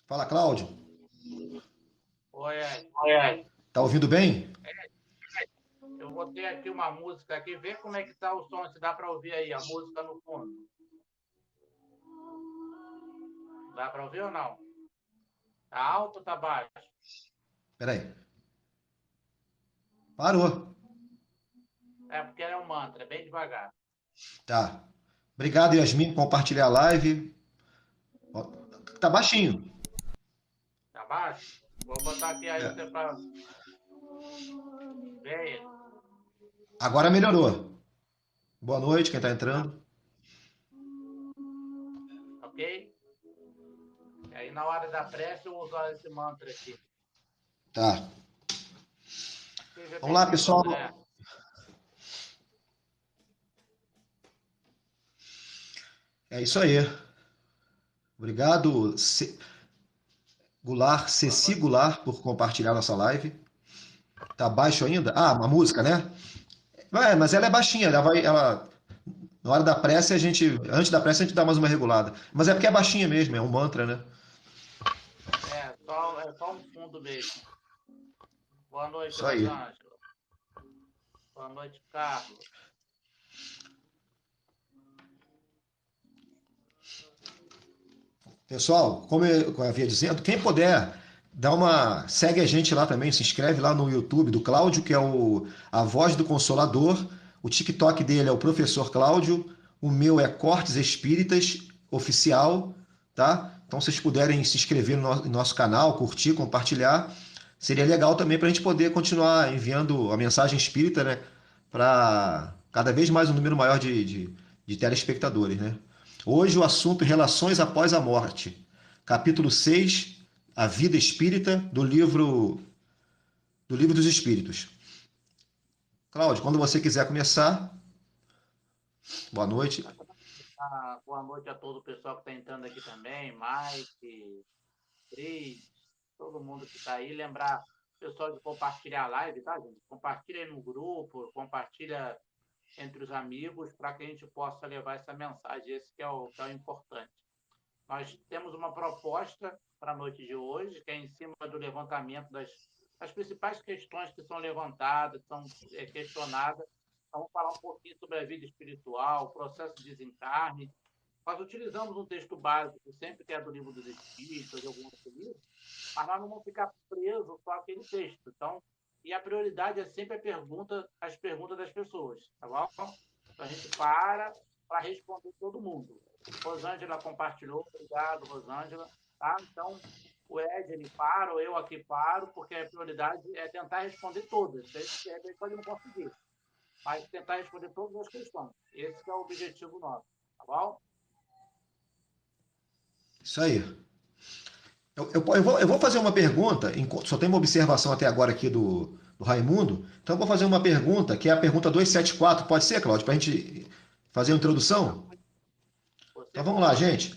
Fala, Cláudio. Oi, Ed. Tá ouvindo bem? Eu botei aqui uma música aqui, vê como é que tá o som, se dá para ouvir aí a música no fundo. Dá para ouvir ou não? Tá alto ou tá baixo? Peraí. Parou. É porque é um mantra, é bem devagar. Tá. Obrigado, Yasmin, por compartilhar a live. Ó, tá baixinho. Tá baixo? Vou botar aqui aí É. para ver, Agora melhorou. Boa noite, quem tá tá? entrando. Ok? E aí na hora da prece eu uso esse mantra aqui. Tá. Seja Vamos lá, bem-vindo, pessoal. André. É isso aí. Obrigado, Goulart, Boa Ceci noite. Goulart, por compartilhar nossa live. Tá baixo ainda? Ah, uma música, né? É, mas ela é baixinha, na hora da prece antes da prece a gente dá mais uma regulada. Mas é porque é baixinha mesmo, é um mantra, né? É só um fundo mesmo. Boa noite, Isso aí. Rosângela. Boa noite, Carlos. Pessoal, como eu havia dizendo, quem puder, segue a gente lá também, se inscreve lá no YouTube do Cláudio, que é a voz do Consolador. O TikTok dele é o Professor Cláudio. O meu é Cortes Espíritas Oficial, tá? Então, se vocês puderem se inscrever no nosso canal, curtir, compartilhar, seria legal também para a gente poder continuar enviando a mensagem espírita, né? Para cada vez mais um número maior de telespectadores, né? Hoje o assunto Relações após a morte. Capítulo 6, A Vida Espírita, do livro dos Espíritos. Cláudio, quando você quiser começar, boa noite. Boa noite a todo o pessoal que está entrando aqui também, Mike, Cris, todo mundo que está aí. Lembrar o pessoal de compartilhar a live, tá, gente? Compartilha aí no grupo, compartilha entre os amigos para que a gente possa levar essa mensagem. Esse que é o importante. Nós temos uma proposta para a noite de hoje, que é em cima do levantamento das principais questões que são levantadas, são questionadas. Então, vamos falar um pouquinho sobre a vida espiritual, o processo de desencarne. Nós utilizamos um texto básico, sempre que é do Livro dos Espíritos, ou de algum outro livro, mas nós não vamos ficar presos só àquele texto. Então, e a prioridade é sempre as perguntas das pessoas, tá bom? Então, a gente para responder todo mundo. Rosângela compartilhou, obrigado, Rosângela. Tá? Então, o Ed, ele para, ou eu aqui paro, porque a prioridade é tentar responder todas. Ele pode não conseguir, mas tentar responder todas as questões. Esse que é o objetivo nosso, tá bom? Isso aí. Eu vou fazer uma pergunta, só tem uma observação até agora aqui do Raimundo, então eu vou fazer uma pergunta, que é a pergunta 274. Pode ser, Cláudio, para a gente fazer a introdução? Você Então vamos lá, comanda. gente.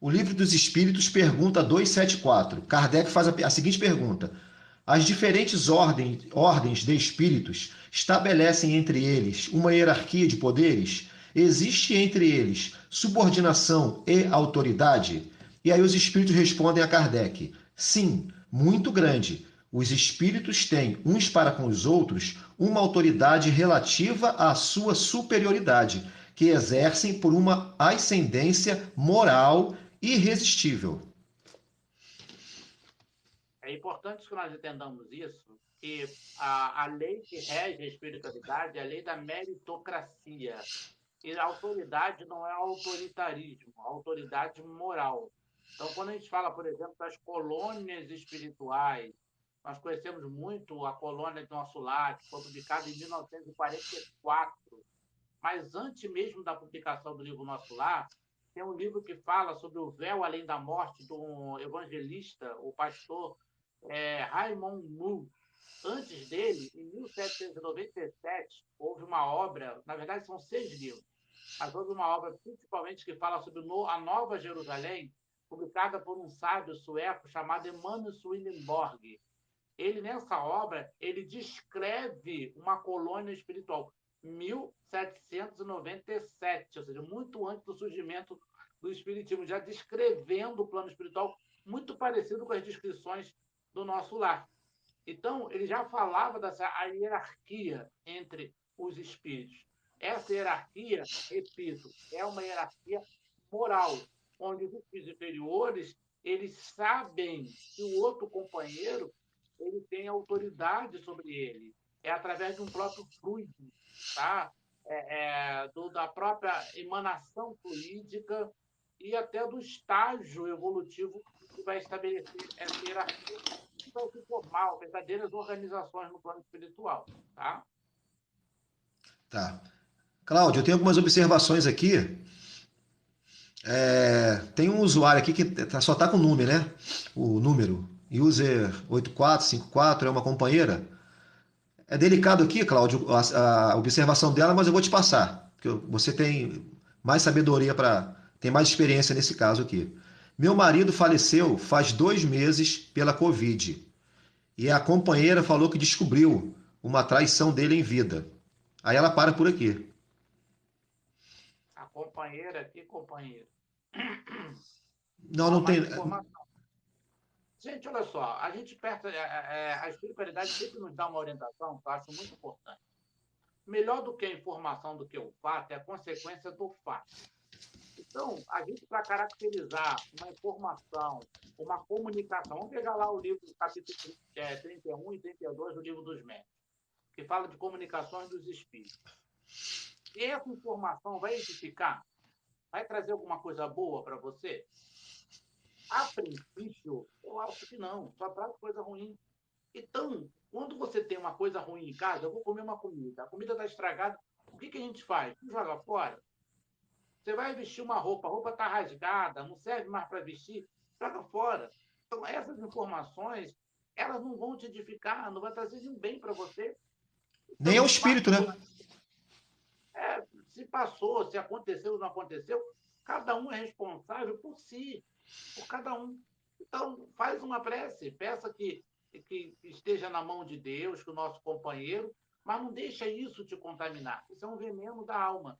O Livro dos Espíritos, pergunta 274. Kardec faz a seguinte pergunta: as diferentes ordens de espíritos estabelecem entre eles uma hierarquia de poderes? Existe entre eles subordinação e autoridade? E aí os espíritos respondem a Kardec: sim, muito grande. Os espíritos têm, uns para com os outros, uma autoridade relativa à sua superioridade, que exercem por uma ascendência moral irresistível. É importante que nós entendamos isso, que a lei que rege a espiritualidade é a lei da meritocracia. E a autoridade não é autoritarismo, a autoridade moral. Então, quando a gente fala, por exemplo, das colônias espirituais, nós conhecemos muito a colônia do Nosso Lar, que foi publicada em 1944. Mas antes mesmo da publicação do livro Nosso Lar, tem um livro que fala sobre o véu além da morte do evangelista, o pastor Raymond Moore. Antes dele, em 1797, houve uma obra, na verdade são 6 livros, mas houve uma obra principalmente que fala sobre a Nova Jerusalém, publicada por um sábio sueco chamado Emanuel Swedenborg. Ele, nessa obra, ele descreve uma colônia espiritual, 1797, ou seja, muito antes do surgimento do Espiritismo, já descrevendo o plano espiritual muito parecido com as descrições do nosso lar. Então, ele já falava dessa a hierarquia entre os espíritos. Essa hierarquia, repito, é uma hierarquia moral, onde os espíritos inferiores eles sabem que o outro companheiro ele tem autoridade sobre ele. É através de um próprio fluido, tá? Da própria emanação fluídica e até do estágio evolutivo que vai estabelecer essa hierarquia que vai se formar verdadeiras organizações no plano espiritual, tá? Tá. Cláudio, eu tenho algumas observações aqui. Tem um usuário aqui que só está com o número, né? O número. User 8454 é uma companheira. É delicado aqui, Cláudio, a observação dela, mas eu vou te passar. Porque você tem mais sabedoria tem mais experiência nesse caso aqui. Meu marido faleceu faz 2 meses pela Covid. E a companheira falou que descobriu uma traição dele em vida. Aí ela para por aqui. A companheira, que companheira? Não, Ó, não tem. mais informação. Gente, olha só, a gente a espiritualidade sempre nos dá uma orientação que eu acho muito importante. Melhor do que a informação, do que o fato, é a consequência do fato. Então, a gente, para caracterizar uma informação, uma comunicação, vamos pegar lá o livro, capítulo 31 e 32 do Livro dos Médiuns, que fala de comunicações dos espíritos. E essa informação vai edificar? Vai trazer alguma coisa boa para você? A princípio, eu acho que não, só traz coisa ruim. Então, quando você tem uma coisa ruim em casa, eu vou comer uma comida, a comida está estragada, o que a gente faz? Joga fora. Você vai vestir uma roupa, a roupa está rasgada, não serve mais para vestir, joga fora. Então, essas informações, elas não vão te edificar, não vai trazer nenhum bem para você. Nem é o Então, espírito, né? se passou, se aconteceu ou não aconteceu, cada um é responsável por si, por cada um. Então, faz uma prece, peça que esteja na mão de Deus, que o nosso companheiro, mas não deixa isso te contaminar. Isso é um veneno da alma.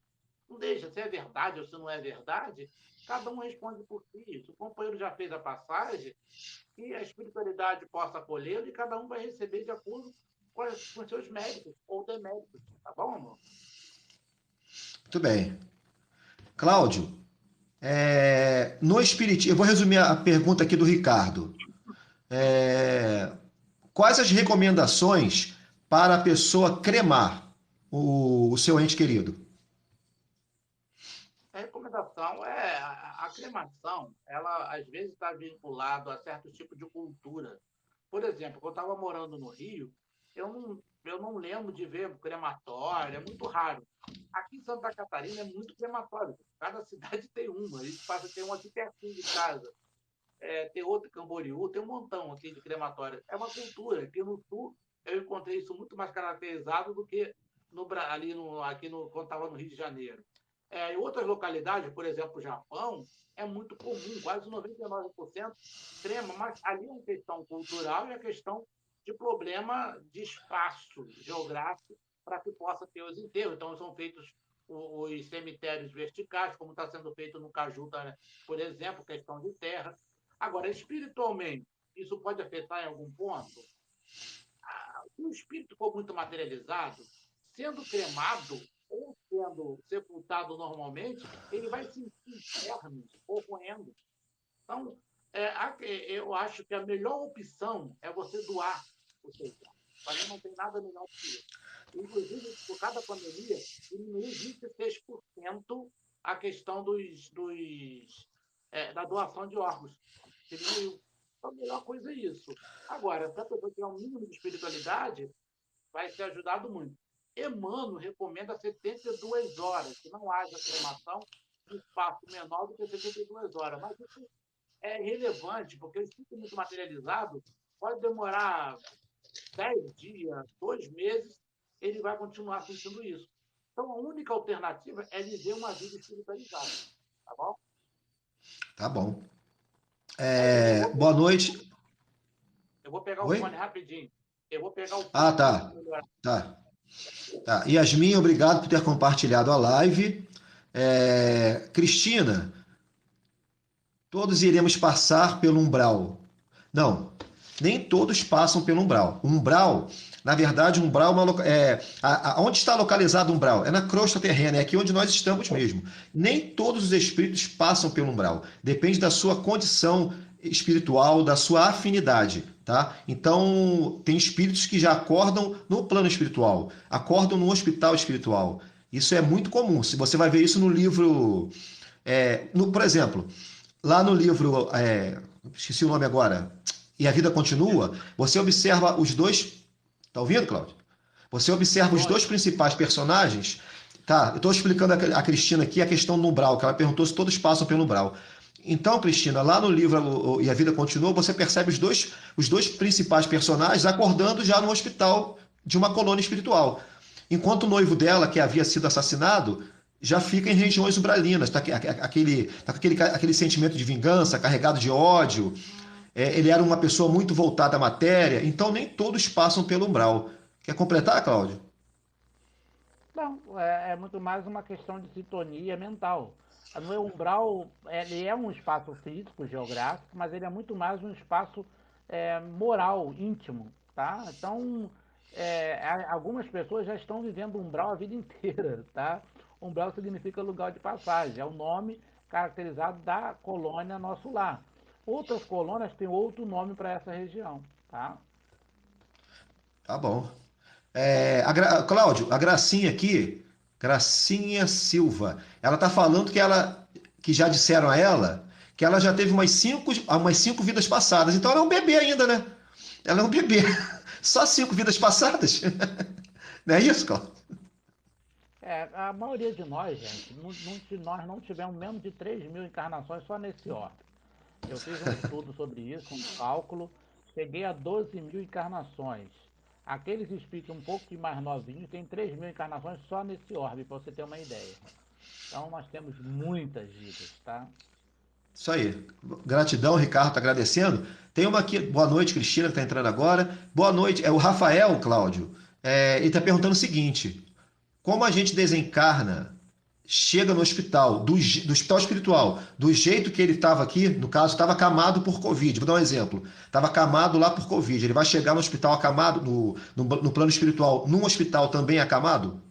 Não deixa, se é verdade ou se não é verdade, cada um responde por si. Se o companheiro já fez a passagem, que a espiritualidade possa acolhê-lo e cada um vai receber de acordo com seus méritos ou deméritos. Tá bom, amor? Muito bem. Cláudio, no Espiritismo, eu vou resumir a pergunta aqui do Ricardo. Quais as recomendações para a pessoa cremar o seu ente querido? A recomendação é a cremação, ela às vezes está vinculada a certo tipo de cultura. Por exemplo, quando eu estava morando no Rio, eu não lembro de ver crematório, é muito raro. Aqui em Santa Catarina é muito crematório, cada cidade tem uma, a gente passa a ter um aqui pertinho de casa, tem outro em Camboriú, tem um montão aqui de crematório. É uma cultura, aqui no Sul eu encontrei isso muito mais caracterizado do que quando estava no Rio de Janeiro. Em outras localidades, por exemplo, o Japão, é muito comum, quase 99% crema, mas ali é uma questão cultural e a questão de problema de espaço geográfico para que possa ter os enterros. Então, são feitos os cemitérios verticais, como está sendo feito no Cajuta, né? Por exemplo, questão de terra. Agora, espiritualmente, isso pode afetar em algum ponto? Se o espírito for muito materializado, sendo cremado ou sendo sepultado normalmente, ele vai sentir infernos ocorrendo. Então, eu acho que a melhor opção é você doar o seu corpo. Para mim, não tem nada melhor que isso. Inclusive, por cada pandemia, diminuiu 26% a questão da doação de órgãos. Diminuiu. Então, a melhor coisa é isso. Agora, se a pessoa tiver um mínimo de espiritualidade, vai ser ajudado muito. Emmanuel recomenda 72 horas, que não haja cremação em espaço menor do que 72 horas. Mas isso é relevante, porque o espírito muito materializado pode demorar 10 dias, 2 meses, ele vai continuar sentindo isso. Então, a única alternativa é viver uma vida espiritualizada. Tá bom? Tá bom. Aí, Boa noite. eu vou pegar o Oi? fone rapidinho. Eu vou pegar o Ah, fone para tá. melhorar. Tá. Tá. Yasmin, obrigado por ter compartilhado a live. Cristina, Todos iremos passar pelo umbral. Não, nem todos passam pelo umbral. O umbral, na verdade, o umbral onde está localizado o umbral? É na crosta terrena, é aqui onde nós estamos mesmo. Nem todos os espíritos passam pelo umbral. Depende da sua condição espiritual, da sua afinidade, tá? Então, tem espíritos que já acordam no plano espiritual, acordam no hospital espiritual. Isso é muito comum. Se você vai ver isso no livro, por exemplo, lá no livro, esqueci o nome agora, E a Vida Continua, você observa os dois. Tá ouvindo, Cláudio? Você observa os dois principais personagens. Tá, eu estou explicando a Cristina aqui a questão do umbral, que ela perguntou se todos passam pelo umbral. Então, Cristina, lá no livro E a Vida Continua, você percebe os dois principais personagens acordando já no hospital de uma colônia espiritual. Enquanto o noivo dela, que havia sido assassinado, já fica em regiões umbralinas, tá aquele sentimento de vingança, carregado de ódio. Ele era uma pessoa muito voltada à matéria, então nem todos passam pelo umbral. Quer completar, Cláudio? Não, é muito mais uma questão de sintonia mental. No umbral, ele é um espaço físico, geográfico, mas ele é muito mais um espaço moral, íntimo, tá? Então, algumas pessoas já estão vivendo umbral a vida inteira, tá? Umbral significa lugar de passagem, é o nome caracterizado da colônia Nosso Lar. Outras colônias têm outro nome para essa região, tá? Tá bom. Cláudio, a Gracinha aqui, Gracinha Silva, ela tá falando que já disseram a ela que ela já teve umas cinco vidas passadas. Então ela é um bebê ainda, né? Ela é um bebê. Só 5 vidas passadas? Não é isso, Cláudio? A maioria de nós, gente, nós não tivemos menos de 3.000 encarnações só nesse orbe. Eu fiz um estudo sobre isso, um cálculo, cheguei a 12.000 encarnações. Aqueles espíritos um pouco mais novinhos têm 3.000 encarnações só nesse orbe, para você ter uma ideia. Então nós temos muitas vidas, tá? Isso aí. Gratidão, Ricardo, tá agradecendo. Tem uma aqui. Boa noite, Cristina, que está entrando agora. Boa noite. É o Rafael, Cláudio. Ele está perguntando o seguinte: como a gente desencarna, chega no hospital, do hospital espiritual, do jeito que ele estava aqui, no caso, estava acamado por Covid. Vou dar um exemplo. Estava acamado lá por Covid. Ele vai chegar no hospital acamado, no plano espiritual, num hospital também acamado?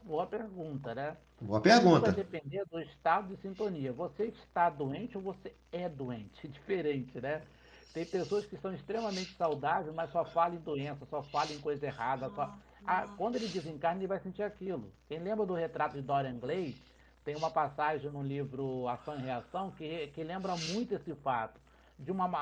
Boa pergunta, né? Boa Tudo vai pergunta. depender do estado de sintonia. Você está doente ou você é doente? É diferente, né? Tem pessoas que são extremamente saudáveis, mas só falam em doença, só falam em coisa errada. Quando ele desencarna, ele vai sentir aquilo. Quem lembra do retrato de Dorian Gray, tem uma passagem no livro Ação e Reação que lembra muito esse fato.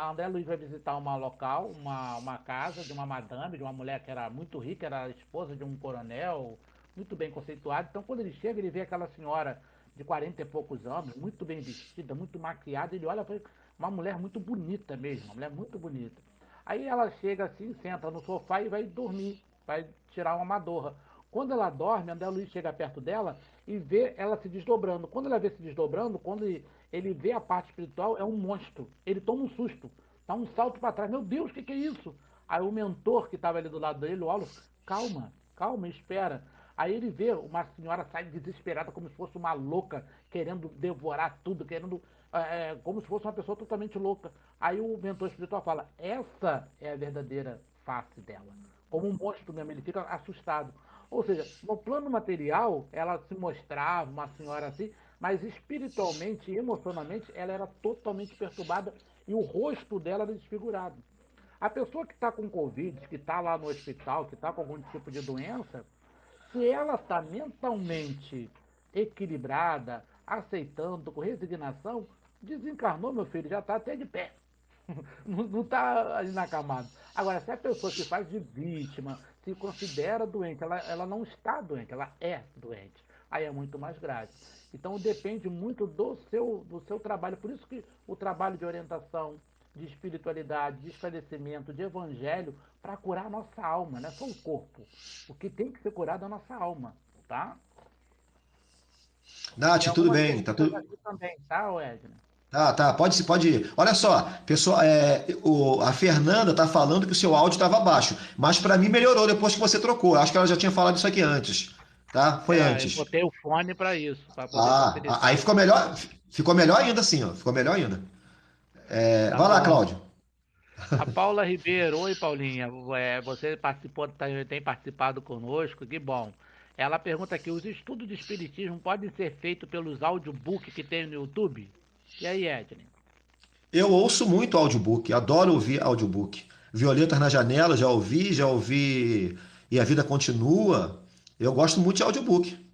André Luiz vai visitar uma local, uma casa de uma madame, de uma mulher que era muito rica, era a esposa de um coronel, muito bem conceituado. Então, quando ele chega, ele vê aquela senhora de 40 e poucos anos, muito bem vestida, muito maquiada. Ele olha e fala, uma mulher muito bonita mesmo, uma mulher muito bonita. Aí ela chega assim, senta no sofá e vai dormir, vai tirar uma madorra. Quando ela dorme, André Luiz chega perto dela e vê ela se desdobrando. Quando ela vê se desdobrando, quando ele vê a parte espiritual, é um monstro. Ele toma um susto, dá um salto para trás. Meu Deus, o que é isso? Aí o mentor que estava ali do lado dele, o Paulo, calma, calma, espera. Aí ele vê uma senhora sair desesperada, como se fosse uma louca, querendo devorar tudo, como se fosse uma pessoa totalmente louca. Aí o mentor espiritual fala: essa é a verdadeira face dela. Como um monstro mesmo, ele fica assustado. Ou seja, no plano material, ela se mostrava uma senhora assim, mas espiritualmente e emocionalmente, ela era totalmente perturbada e o rosto dela era desfigurado. A pessoa que está com Covid, que está lá no hospital, que está com algum tipo de doença, se ela está mentalmente equilibrada, aceitando, com resignação, desencarnou, meu filho, já está até de pé. Não está inacamado. Agora, se a pessoa se faz de vítima, se considera doente, ela não está doente, ela é doente. Aí é muito mais grave. Então depende muito do seu trabalho. Por isso que o trabalho de orientação, de espiritualidade, de esclarecimento, de evangelho, para curar a nossa alma, não é só o corpo. O que tem que ser curado é a nossa alma, tá? Tem Nath, tudo algumas bem, tá perguntas tudo. aqui também, tá, Edna? Tá, tá, pode ir. Olha só, pessoal, a Fernanda tá falando que o seu áudio estava baixo, mas para mim melhorou depois que você trocou. Acho que ela já tinha falado isso aqui antes, tá? Foi Eu antes. botei o fone para isso, para poder Aí facilitar. ficou melhor, Ficou melhor ainda assim, ó. Ficou melhor ainda. Tá Vai lá, bom. Cláudio. A Paula Ribeiro, oi Paulinha, você participou, tem participado conosco, que bom. Ela pergunta aqui, os estudos de espiritismo podem ser feitos pelos audiobooks que tem no YouTube? E aí, Edney? Eu ouço muito audiobook, adoro ouvir audiobook. Violetas na Janela, já ouvi E a Vida Continua. Eu gosto muito de audiobook.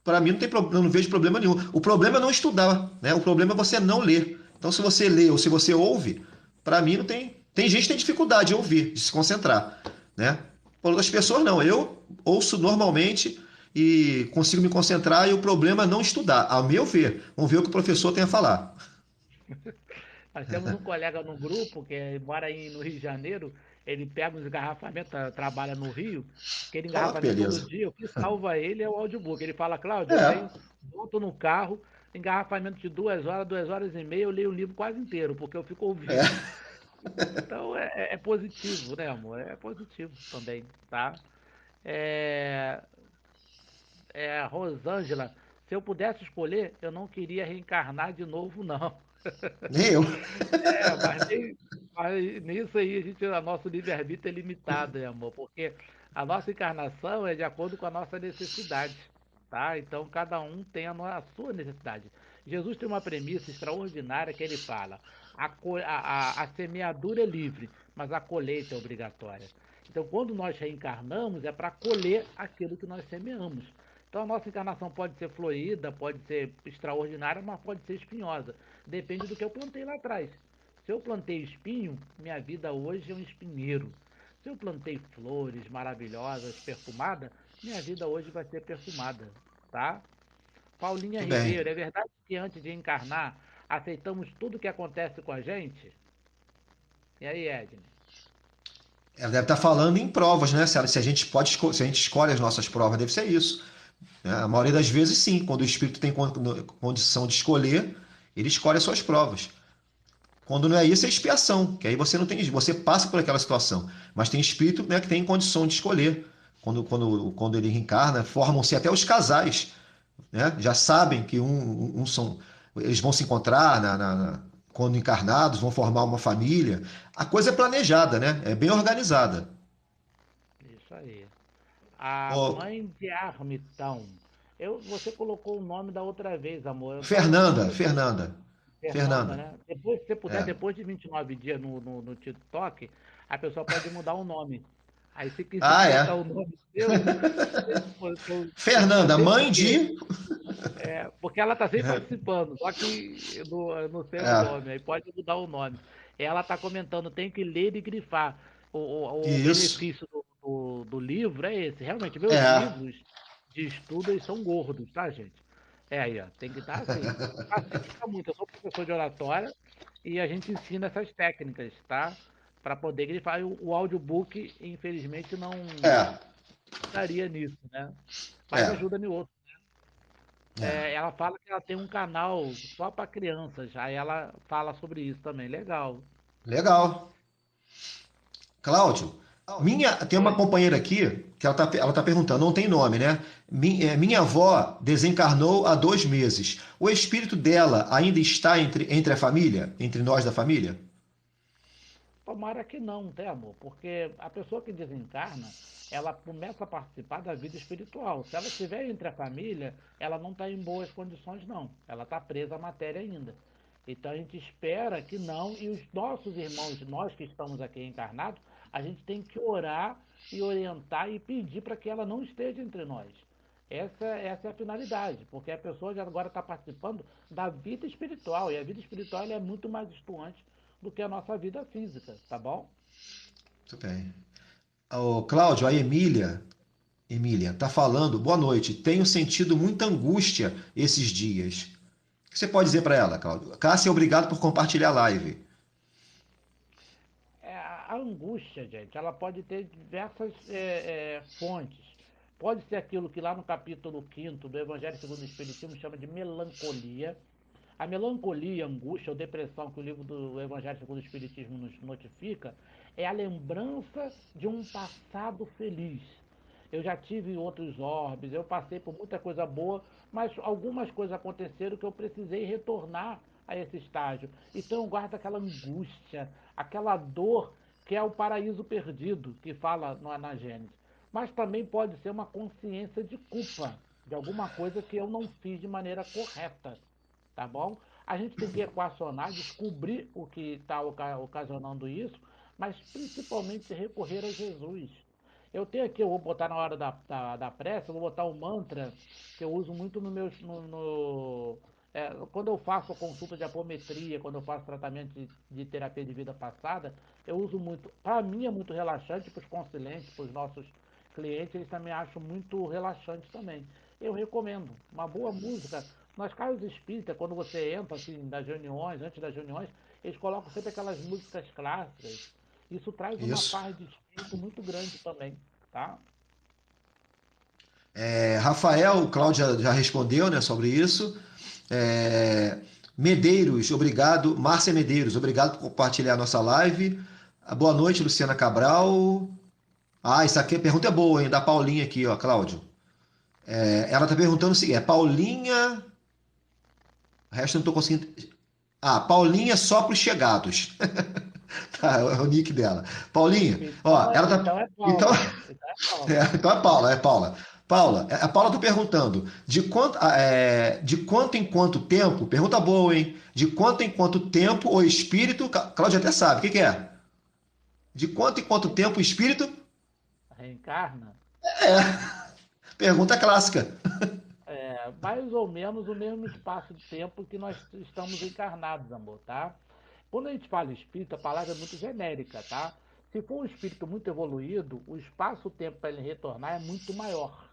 Para mim não tem eu não vejo problema nenhum. O problema é não estudar, né? O problema é você não ler. Então se você lê ou se você ouve, para mim não tem. Tem gente que tem dificuldade de ouvir, de se concentrar, né? Por outras pessoas não. Eu ouço normalmente e consigo me concentrar e o problema é não estudar, ao meu ver. Vamos ver o que o professor tem a falar. Nós temos um colega no grupo que mora aí no Rio de Janeiro, ele pega uns engarrafamentos, trabalha no Rio, aquele Ó, engarrafamento todo beleza. dia, o que salva ele é o audiobook. Ele fala, Cláudio, eu É, venho, volto no carro, engarrafamento de 2 horas, 2 horas e meia, eu leio o livro quase inteiro, porque eu fico ouvindo. é. Então é positivo, né, amor? É positivo também, tá? É, Rosângela, se eu pudesse escolher, eu não queria reencarnar de novo, não. Nem eu. Mas nisso aí o nosso livre-arbítrio é limitado, né, amor? Porque a nossa encarnação é de acordo com a nossa necessidade, tá? Então cada um tem a sua necessidade. Jesus tem uma premissa extraordinária que ele fala: a semeadura é livre, mas a colheita é obrigatória. Então quando nós reencarnamos é para colher aquilo que nós semeamos. Então a nossa encarnação pode ser florida, pode ser extraordinária, mas pode ser espinhosa. Depende do que eu plantei lá atrás. Se eu plantei espinho, minha vida hoje é um espinheiro. Se eu plantei flores maravilhosas, perfumadas, minha vida hoje vai ser perfumada, tá? Paulinha Muito bem. Ribeiro, é verdade que antes de encarnar, aceitamos tudo que acontece com a gente? E aí, Edne? Ela deve estar falando em provas, né? Se a gente pode, se a gente escolhe as nossas provas, deve ser isso, né? A maioria das vezes, sim. Quando o espírito tem condição de escolher, ele escolhe as suas provas. Quando não é isso, é expiação, que aí você não tem, você passa por aquela situação. Mas tem espírito, né, que tem condição de escolher. Quando ele reencarna, formam-se até os casais, né? Já sabem que eles vão se encontrar quando encarnados, vão formar uma família. A coisa é planejada, né? É bem organizada. Isso aí. A Ô, mãe de Armitão. Você colocou o nome da outra vez, amor. Eu não Fernanda, peguei. Fernanda, Fernanda, Fernanda. né? Depois, se você puder, É. depois de 29 dias no TikTok, a pessoa pode mudar o nome. Aí, se quiser Ah, botar é. o nome seu, eu Fernanda, sei mãe porque, de. porque ela tá sempre participando, só que não sei o É, nome, aí pode mudar o nome. Ela tá comentando, tem que ler e grifar. O isso. benefício do livro é esse. Realmente, meus É. livros de estudo eles são gordos, tá, gente? É aí, ó, tem que estar assim. Facilita muito. Eu sou professor de oratória e a gente ensina essas técnicas, tá? Para poder grifar. O audiobook, infelizmente, não É. daria nisso, né? Mas É. ajuda no outro. É. Ela fala que ela tem um canal só para crianças. Aí ela fala sobre isso também. Legal. Legal. Cláudio, tem uma Oi. companheira aqui que ela tá perguntando, não tem nome, né? Minha avó desencarnou há 2 meses. O espírito dela ainda está entre a família? Entre nós da família? Tomara que não, tá, amor? Porque a pessoa que desencarna, ela começa a participar da vida espiritual. Se ela estiver entre a família, ela não está em boas condições, não. Ela está presa à matéria ainda. Então a gente espera que não, e os nossos irmãos, nós que estamos aqui encarnados, a gente tem que orar e orientar e pedir para que ela não esteja entre nós. Essa é a finalidade, porque a pessoa já agora está participando da vida espiritual, e a vida espiritual ela é muito mais estuante do que a nossa vida física, tá bom? Muito bem. O Cláudio, a Emília, tá falando, boa noite. Tenho sentido muita angústia esses dias. O que você pode dizer para ela, Cláudio? Cássia, obrigado por compartilhar a live. A angústia, gente, ela pode ter diversas fontes. Pode ser aquilo que lá no capítulo 5º do Evangelho segundo o Espiritismo chama de melancolia. A melancolia, angústia ou depressão que o livro do Evangelho segundo o Espiritismo nos notifica é a lembrança de um passado feliz. eu já tive outros orbes, eu passei por muita coisa boa, mas algumas coisas aconteceram que eu precisei retornar a esse estágio. Então eu guardo aquela angústia, aquela dor que é o paraíso perdido, que fala na Gênesis. Mas também pode ser uma consciência de culpa, de alguma coisa que eu não fiz de maneira correta, tá bom? A gente tem que equacionar, descobrir o que está ocasionando isso, mas principalmente recorrer a Jesus. Eu tenho aqui, eu vou botar na hora da prece, eu vou botar o mantra que eu uso muito no meu, quando eu faço consulta de apometria, quando eu faço tratamento de terapia de vida passada, eu uso muito. Para mim é muito relaxante, para os consulentes, para os nossos clientes, eles também acham muito relaxante também. Eu recomendo. Uma boa música. Nas casas espíritas, quando você entra assim, das reuniões, antes das reuniões, eles colocam sempre aquelas músicas clássicas. Isso traz uma Isso. paz de espírito muito grande também, tá? Rafael, Cláudia já respondeu, né, sobre isso. É, Medeiros, obrigado. Márcia Medeiros, obrigado por compartilhar a nossa live. Boa noite, Luciana Cabral. Ah, isso aqui a pergunta é boa, hein? Da Paulinha aqui, ó, Cláudio. Ela está perguntando o seguinte: Paulinha. O resto eu não estou conseguindo. Ah, Paulinha só para os chegados. Tá, é o nick dela. Paulinha, ó, ela tá. Então é Então, Paula. Então é Paula. então é Paula, é Paula. Paula, a Paula está perguntando de quanto em quanto tempo, pergunta boa, hein? De quanto em quanto tempo o espírito, Cláudia até sabe, o que que é? De quanto em quanto tempo o espírito? Reencarna. Pergunta clássica. É mais ou menos o mesmo espaço de tempo que nós estamos encarnados, amor, tá? Quando a gente fala espírito, a palavra é muito genérica, tá? Se for um espírito muito evoluído, o espaço-tempo para ele retornar é muito maior.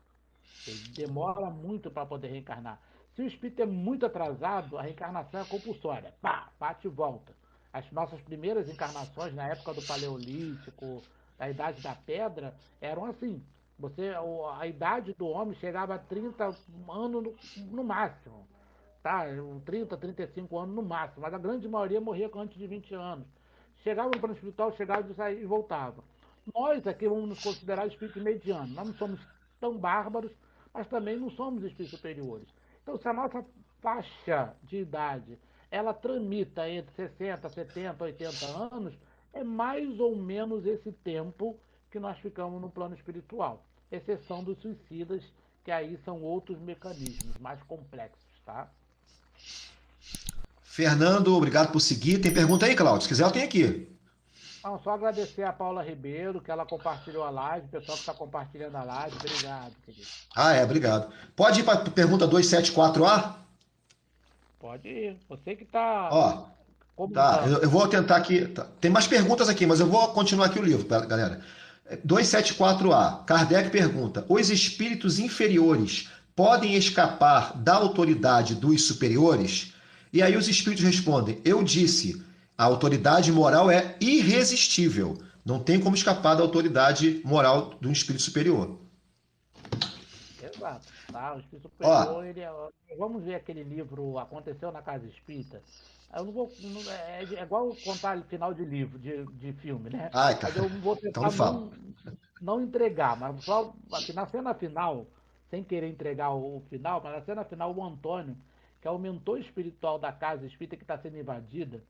Ele demora muito para poder reencarnar. Se o espírito é muito atrasado, a reencarnação é compulsória. Pá, bate e volta. As nossas primeiras encarnações, na época do Paleolítico, da Idade da Pedra, eram assim. A idade do homem chegava a 30 anos no máximo. Tá? 30, 35 anos no máximo. Mas a grande maioria morria com antes de 20 anos. Chegava no plano espiritual, chegava e voltava. Nós aqui vamos nos considerar espíritos medianos. Nós não somos tão bárbaros, mas também não somos espíritos superiores. Então, se a nossa faixa de idade ela tramita entre 60, 70, 80 anos, é mais ou menos esse tempo que nós ficamos no plano espiritual. Exceção dos suicidas, que aí são outros mecanismos mais complexos, tá? Fernando, obrigado por seguir. Tem pergunta aí, Cláudio? Se quiser, eu tenho aqui. Não, só agradecer a Paula Ribeiro, que ela compartilhou a live, o pessoal que está compartilhando a live. Obrigado, querido. Obrigado. Pode ir para a pergunta 274A? Pode ir. Você que está Ó, tá, comandando. eu vou tentar aqui. Tá. Tem mais perguntas aqui, mas eu vou continuar aqui o livro, galera. 274A. Kardec pergunta: os espíritos inferiores podem escapar da autoridade dos superiores? E aí os espíritos respondem: eu disse, a autoridade moral é irresistível. Não tem como escapar da autoridade moral de um espírito superior. Exato. Tá? O Espírito Ó, Superior, vamos ver aquele livro Aconteceu na Casa Espírita. Eu não vou. É igual contar final de livro, de filme, né? tá. Mas eu vou Então não tentar fala. não entregar, mas só assim, na cena final, sem querer entregar o final, mas na cena final, o Antônio, que é o mentor espiritual da Casa Espírita que está sendo invadida,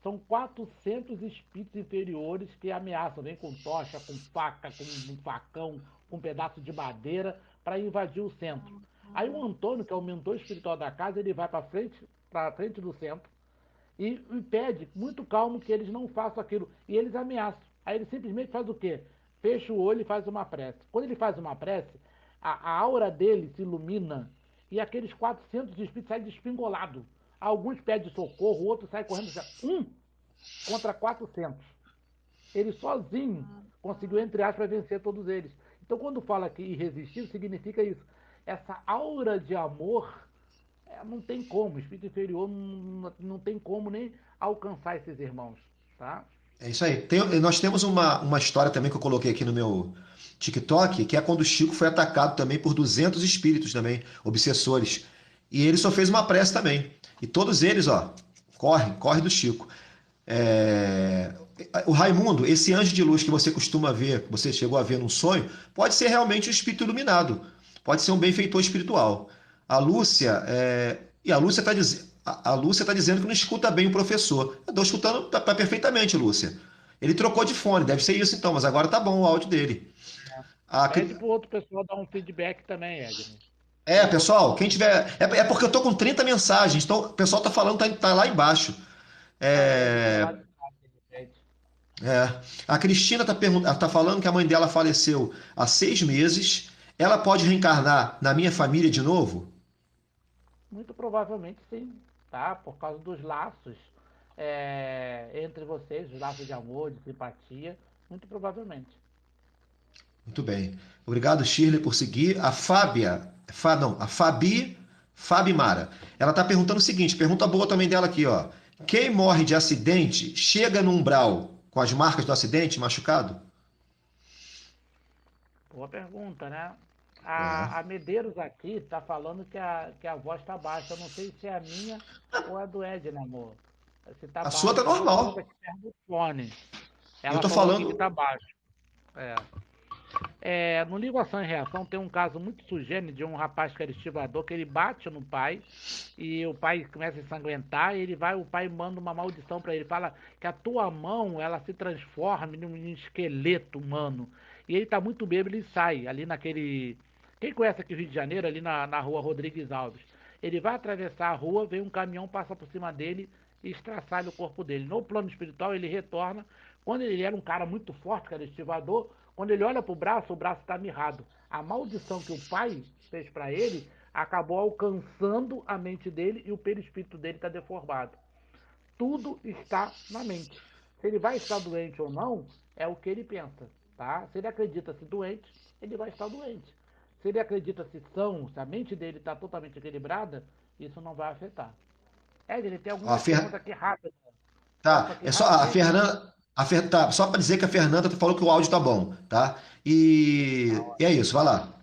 são 400 espíritos inferiores que ameaçam, vem com tocha, com faca, com um facão, com um pedaço de madeira para invadir o centro. Aí o Antônio, que é o mentor espiritual da casa, ele vai para frente do centro e pede, muito calmo, que eles não façam aquilo. E eles ameaçam. Aí ele simplesmente faz o quê? Fecha o olho e faz uma prece. Quando ele faz uma prece, a aura dele se ilumina e aqueles 400 espíritos saem despingolados. Alguns pedem socorro, outros saem correndo. Contra 400. Ele sozinho conseguiu, entre aspas, vencer todos eles. Então, quando fala que irresistível, significa isso. Essa aura de amor não tem como, o espírito inferior não tem como nem alcançar esses irmãos, tá? É isso aí. Nós temos uma história também que eu coloquei aqui no meu TikTok, que é quando o Chico foi atacado também por 200 espíritos também, obsessores. E ele só fez uma prece também. E todos eles, ó, corre do Chico. É, o Raimundo, esse anjo de luz que você costuma ver, que você chegou a ver num sonho, pode ser realmente um espírito iluminado, pode ser um benfeitor espiritual. A Lúcia, e a Lúcia está a Lúcia tá dizendo que não escuta bem o professor. Eu estou escutando tá perfeitamente, Lúcia. Ele trocou de fone, deve ser isso então, mas agora tá bom o áudio dele. A Pede pro outro pessoal dar um feedback também, Edno. Pessoal, quem tiver. É porque eu tô com 30 mensagens, então o pessoal tá falando, tá lá embaixo. Ah, pede pro É, lado de cá, de repente. a Cristina tá falando que a mãe dela faleceu há 6 meses. Ela pode reencarnar na minha família de novo? Muito provavelmente sim, tá? Por causa dos laços entre vocês, os laços de amor, de simpatia, muito provavelmente. Muito bem. Obrigado, Shirley, por seguir. A Fábia, não, a Fabi Mara. Ela está perguntando o seguinte, pergunta boa também dela aqui, ó. Quem morre de acidente chega no umbral com as marcas do acidente, machucado? Boa pergunta, né? É. A Medeiros aqui tá falando que a voz tá baixa. Eu não sei se é a minha ou a do Ed, né, amor? Se tá A sua tá baixa. Eu tô falando normal. aqui perto do fone. Eu Ela tô falou aqui que tá falando. baixo. É. No Ligação e Reação tem um caso muito sugênito de um rapaz que era estivador, que ele bate no pai e o pai começa a ensanguentar e o pai manda uma maldição pra ele, fala que a tua mão ela se transforme num esqueleto humano. E ele tá muito bêbado e sai ali naquele. Quem conhece aqui o Rio de Janeiro, ali na rua Rodrigues Alves? Ele vai atravessar a rua, vem um caminhão, passa por cima dele e estraçalha o corpo dele. No plano espiritual, ele retorna. Quando ele era um cara muito forte, que era estivador, quando ele olha para o braço está mirrado. A maldição que o pai fez para ele acabou alcançando a mente dele e o perispírito dele está deformado. Tudo está na mente. Se ele vai estar doente ou não, é o que ele pensa. Tá? Se ele acredita-se doente, ele vai estar doente. Se ele acredita-se são, se a mente dele está totalmente equilibrada, isso não vai afetar. Ele tem Ó, algumas perguntas aqui rápidas. Posso tá, aqui é só a rapidinho? Fernanda. Tá, só para dizer que a Fernanda falou que o áudio tá bom, tá? E é isso, vai lá.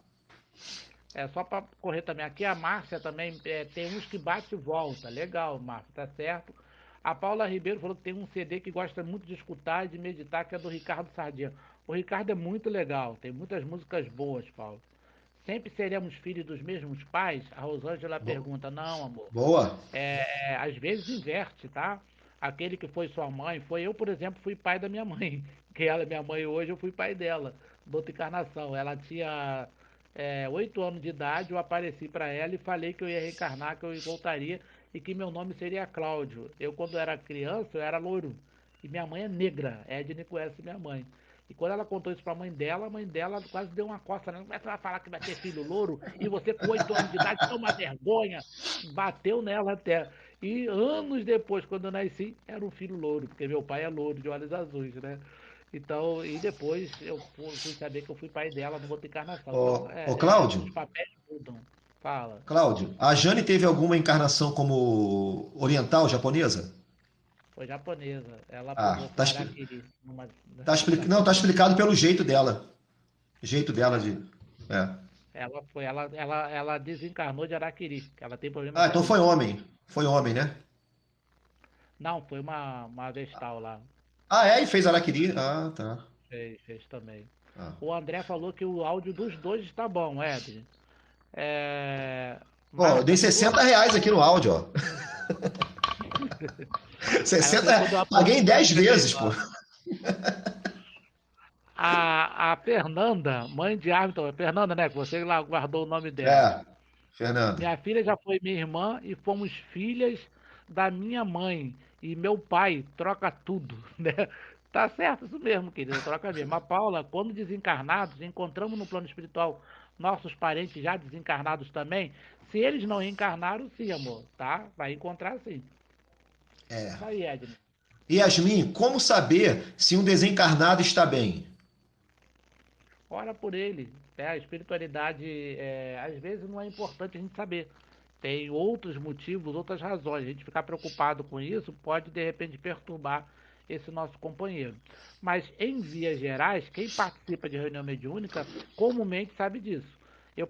Só para correr também. Aqui a Márcia também tem uns que bate e volta. Legal, Márcia, tá certo. A Paula Ribeiro falou que tem um CD que gosta muito de escutar e de meditar, que é do Ricardo Sardinha. O Ricardo é muito legal, tem muitas músicas boas, Paulo. Sempre seremos filhos dos mesmos pais? A Rosângela Bo- pergunta. Não, amor. Boa. Às vezes inverte, tá? Aquele que foi sua mãe, foi eu, por exemplo, fui pai da minha mãe. Que ela é minha mãe hoje, eu fui pai dela, da outra encarnação. Ela tinha 8 anos de idade, eu apareci para ela e falei que eu ia reencarnar, que eu voltaria e que meu nome seria Cláudio. Eu, quando era criança, eu era loiro. E minha mãe é negra, Edne conhece minha mãe. E quando ela contou isso pra a mãe dela quase deu uma coça, né? Começa a falar que vai ter filho louro e você com 8 anos de idade toma vergonha. Bateu nela até. E anos depois, quando eu nasci, era um filho louro, porque meu pai é louro, de olhos azuis, né? Então, e depois eu fui saber que eu fui pai dela no outra encarnação. Então, Ô, Cláudio, os papéis mudam. Fala. Cláudio, a Jane teve alguma encarnação como oriental japonesa? Foi japonesa. Ela Ah, provocou Araquiri. não, tá explicado pelo jeito dela. Jeito dela É, de. É. ela desencarnou de Araquiri, que ela tem problema Ah, com então foi energia. homem. Foi homem, né? Não, foi uma vestal lá. Ah, é? E fez Araquiri? Ah, tá. Fez também. Ah. O André falou que o áudio dos dois está bom, Ed. Ó, eu dei Márcia falou. R$ 60 aqui no áudio, ó. Ela 60 precisou de uma Paguei em 10 vezes, pô. melhor. A Fernanda, mãe de Arthur, é Fernanda, né? Que você lá guardou o nome dela. É, Fernando. Minha filha já foi minha irmã e fomos filhas da minha mãe. E meu pai troca tudo, né? Tá certo isso mesmo, querida, troca mesmo. Mas, Paula, quando desencarnados, encontramos no plano espiritual nossos parentes já desencarnados também. Se eles não reencarnaram, sim, amor, tá? Vai encontrar sim. É. Isso aí, Edna. Yasmin, como saber se um desencarnado está bem? Ora por ele. A espiritualidade, às vezes, não é importante a gente saber. Tem outros motivos, outras razões. A gente ficar preocupado com isso pode, de repente, perturbar esse nosso companheiro. Mas, em vias gerais, quem participa de reunião mediúnica comumente sabe disso. Eu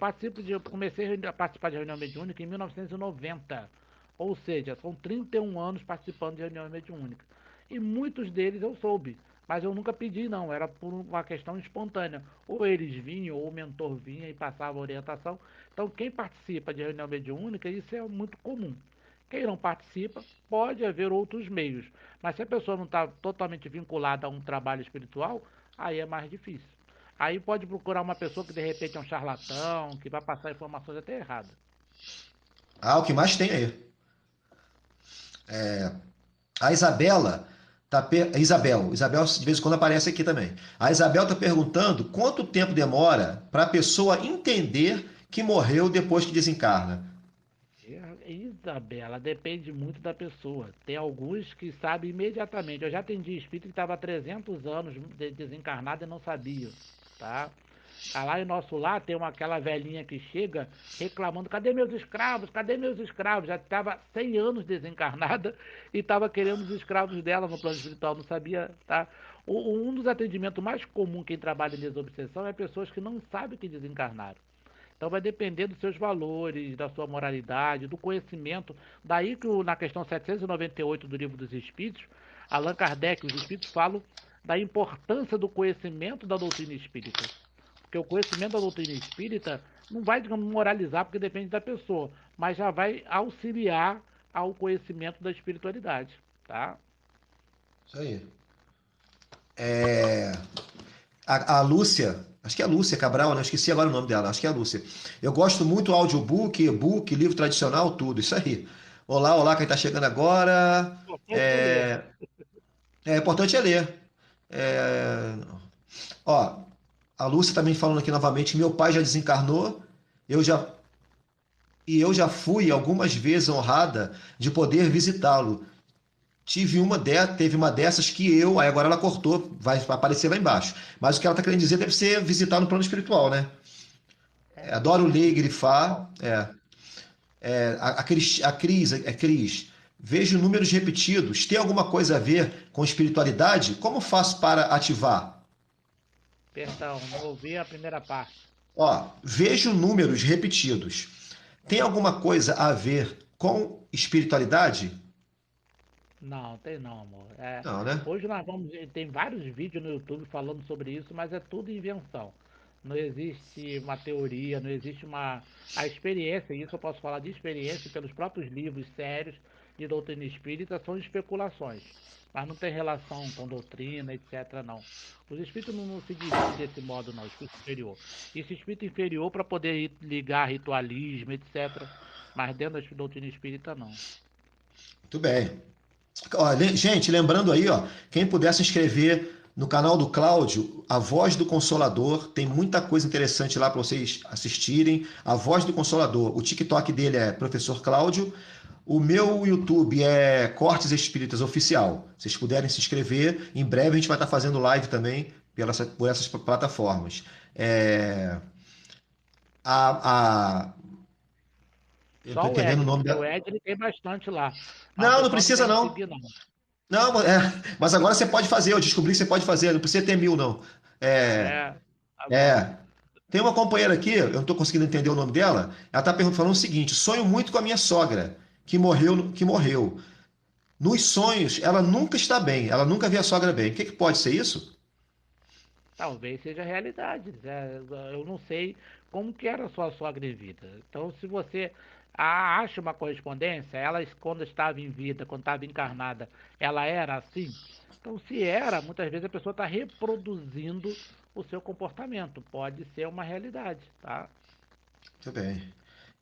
comecei a participar de reunião mediúnica em 1990. Ou seja, são 31 anos participando de reunião mediúnica. E muitos deles eu soube. Mas eu nunca pedi, não, era por uma questão espontânea. Ou eles vinham, ou o mentor vinha e passava a orientação. Então, quem participa de reunião mediúnica, isso é muito comum. Quem não participa, pode haver outros meios. Mas se a pessoa não está totalmente vinculada a um trabalho espiritual, aí é mais difícil. Aí pode procurar uma pessoa que de repente é um charlatão, que vai passar informações até erradas. Ah, o que mais tem aí? A Isabela Isabel de vez em quando aparece aqui também. A Isabel está perguntando quanto tempo demora para a pessoa entender que morreu depois que desencarna. Isabela, depende muito da pessoa. Tem alguns que sabem imediatamente. Eu já atendi espírito que estava há 300 anos desencarnado e não sabia, tá? Lá em nosso lar tem aquela velhinha que chega reclamando: cadê meus escravos? Cadê meus escravos? Já estava 100 anos desencarnada e estava querendo os escravos dela no plano espiritual, não sabia, tá? Um dos atendimentos mais comuns quem trabalha em desobsessão é pessoas que não sabem que desencarnaram. Então vai depender dos seus valores, da sua moralidade, do conhecimento. Daí que na questão 798 do Livro dos Espíritos, Allan Kardec, os Espíritos falam da importância do conhecimento da doutrina espírita. Porque o conhecimento da doutrina espírita não vai, digamos, moralizar, porque depende da pessoa, mas já vai auxiliar ao conhecimento da espiritualidade, tá? Isso aí. É, a Lúcia, acho que é a Lúcia Cabral, né? Esqueci agora o nome dela, acho que é a Lúcia. Eu gosto muito do audiobook, e-book, livro tradicional, tudo, isso aí. Olá, olá, quem está chegando agora. Importante é ler. É, é importante é ler. É, ó, a Lúcia também falando aqui novamente, meu pai já desencarnou, eu já eu já fui algumas vezes honrada de poder visitá-lo. Teve uma dessas que aí agora ela cortou, vai aparecer lá embaixo. Mas o que ela está querendo dizer deve ser visitar no plano espiritual, né? Adoro ler e Bom, grifar. A Cris, Cris, vejo números repetidos. Tem alguma coisa a ver com espiritualidade? Como faço para ativar? perdão, não ouvi a primeira parte. Ó, vejo números repetidos. Tem alguma coisa a ver com espiritualidade? Não, tem não, amor. Não, né? Hoje nós vamos. Tem vários vídeos no YouTube falando sobre isso, mas é tudo invenção. Não existe uma teoria, não existe uma. A experiência, isso eu posso falar de experiência pelos próprios livros sérios de doutrina espírita, são especulações. Mas não tem relação com doutrina, etc. Não. Os espíritos não se dividem desse modo, não, espírito superior. Esse espírito inferior para poder ligar ritualismo, etc. Mas dentro da doutrina espírita, não. Muito bem. Ó, gente, lembrando aí, ó, quem puder se inscrever no canal do Cláudio, A Voz do Consolador, tem muita coisa interessante lá para vocês assistirem. A Voz do Consolador, o TikTok dele é Professor Cláudio, o meu YouTube é Cortes Espíritas Oficial. Se vocês puderem se inscrever, em breve a gente vai estar fazendo live também por essas plataformas. É, a, eu estou Só o entendendo o Ed, nome porque o da. Ed ele tem bastante lá. Mas o Não, não pessoal não quer precisa me não. seguir, não. Não, mas agora você pode fazer. Eu descobri que você pode fazer. Não precisa ter 1000, não. É, É, tá bom. é. Tem uma companheira aqui, eu não estou conseguindo entender o nome dela. Ela está falando o seguinte: sonho muito com a minha sogra, que morreu. Nos sonhos, ela nunca está bem. Ela nunca vê a sogra bem. O que pode ser isso? Talvez seja realidade. Eu não sei como que era a sua sogra em vida. Então, se você acha uma correspondência, ela quando estava em vida, quando estava encarnada, ela era assim. Então, se era, muitas vezes a pessoa está reproduzindo o seu comportamento. Pode ser uma realidade, tá? Muito bem.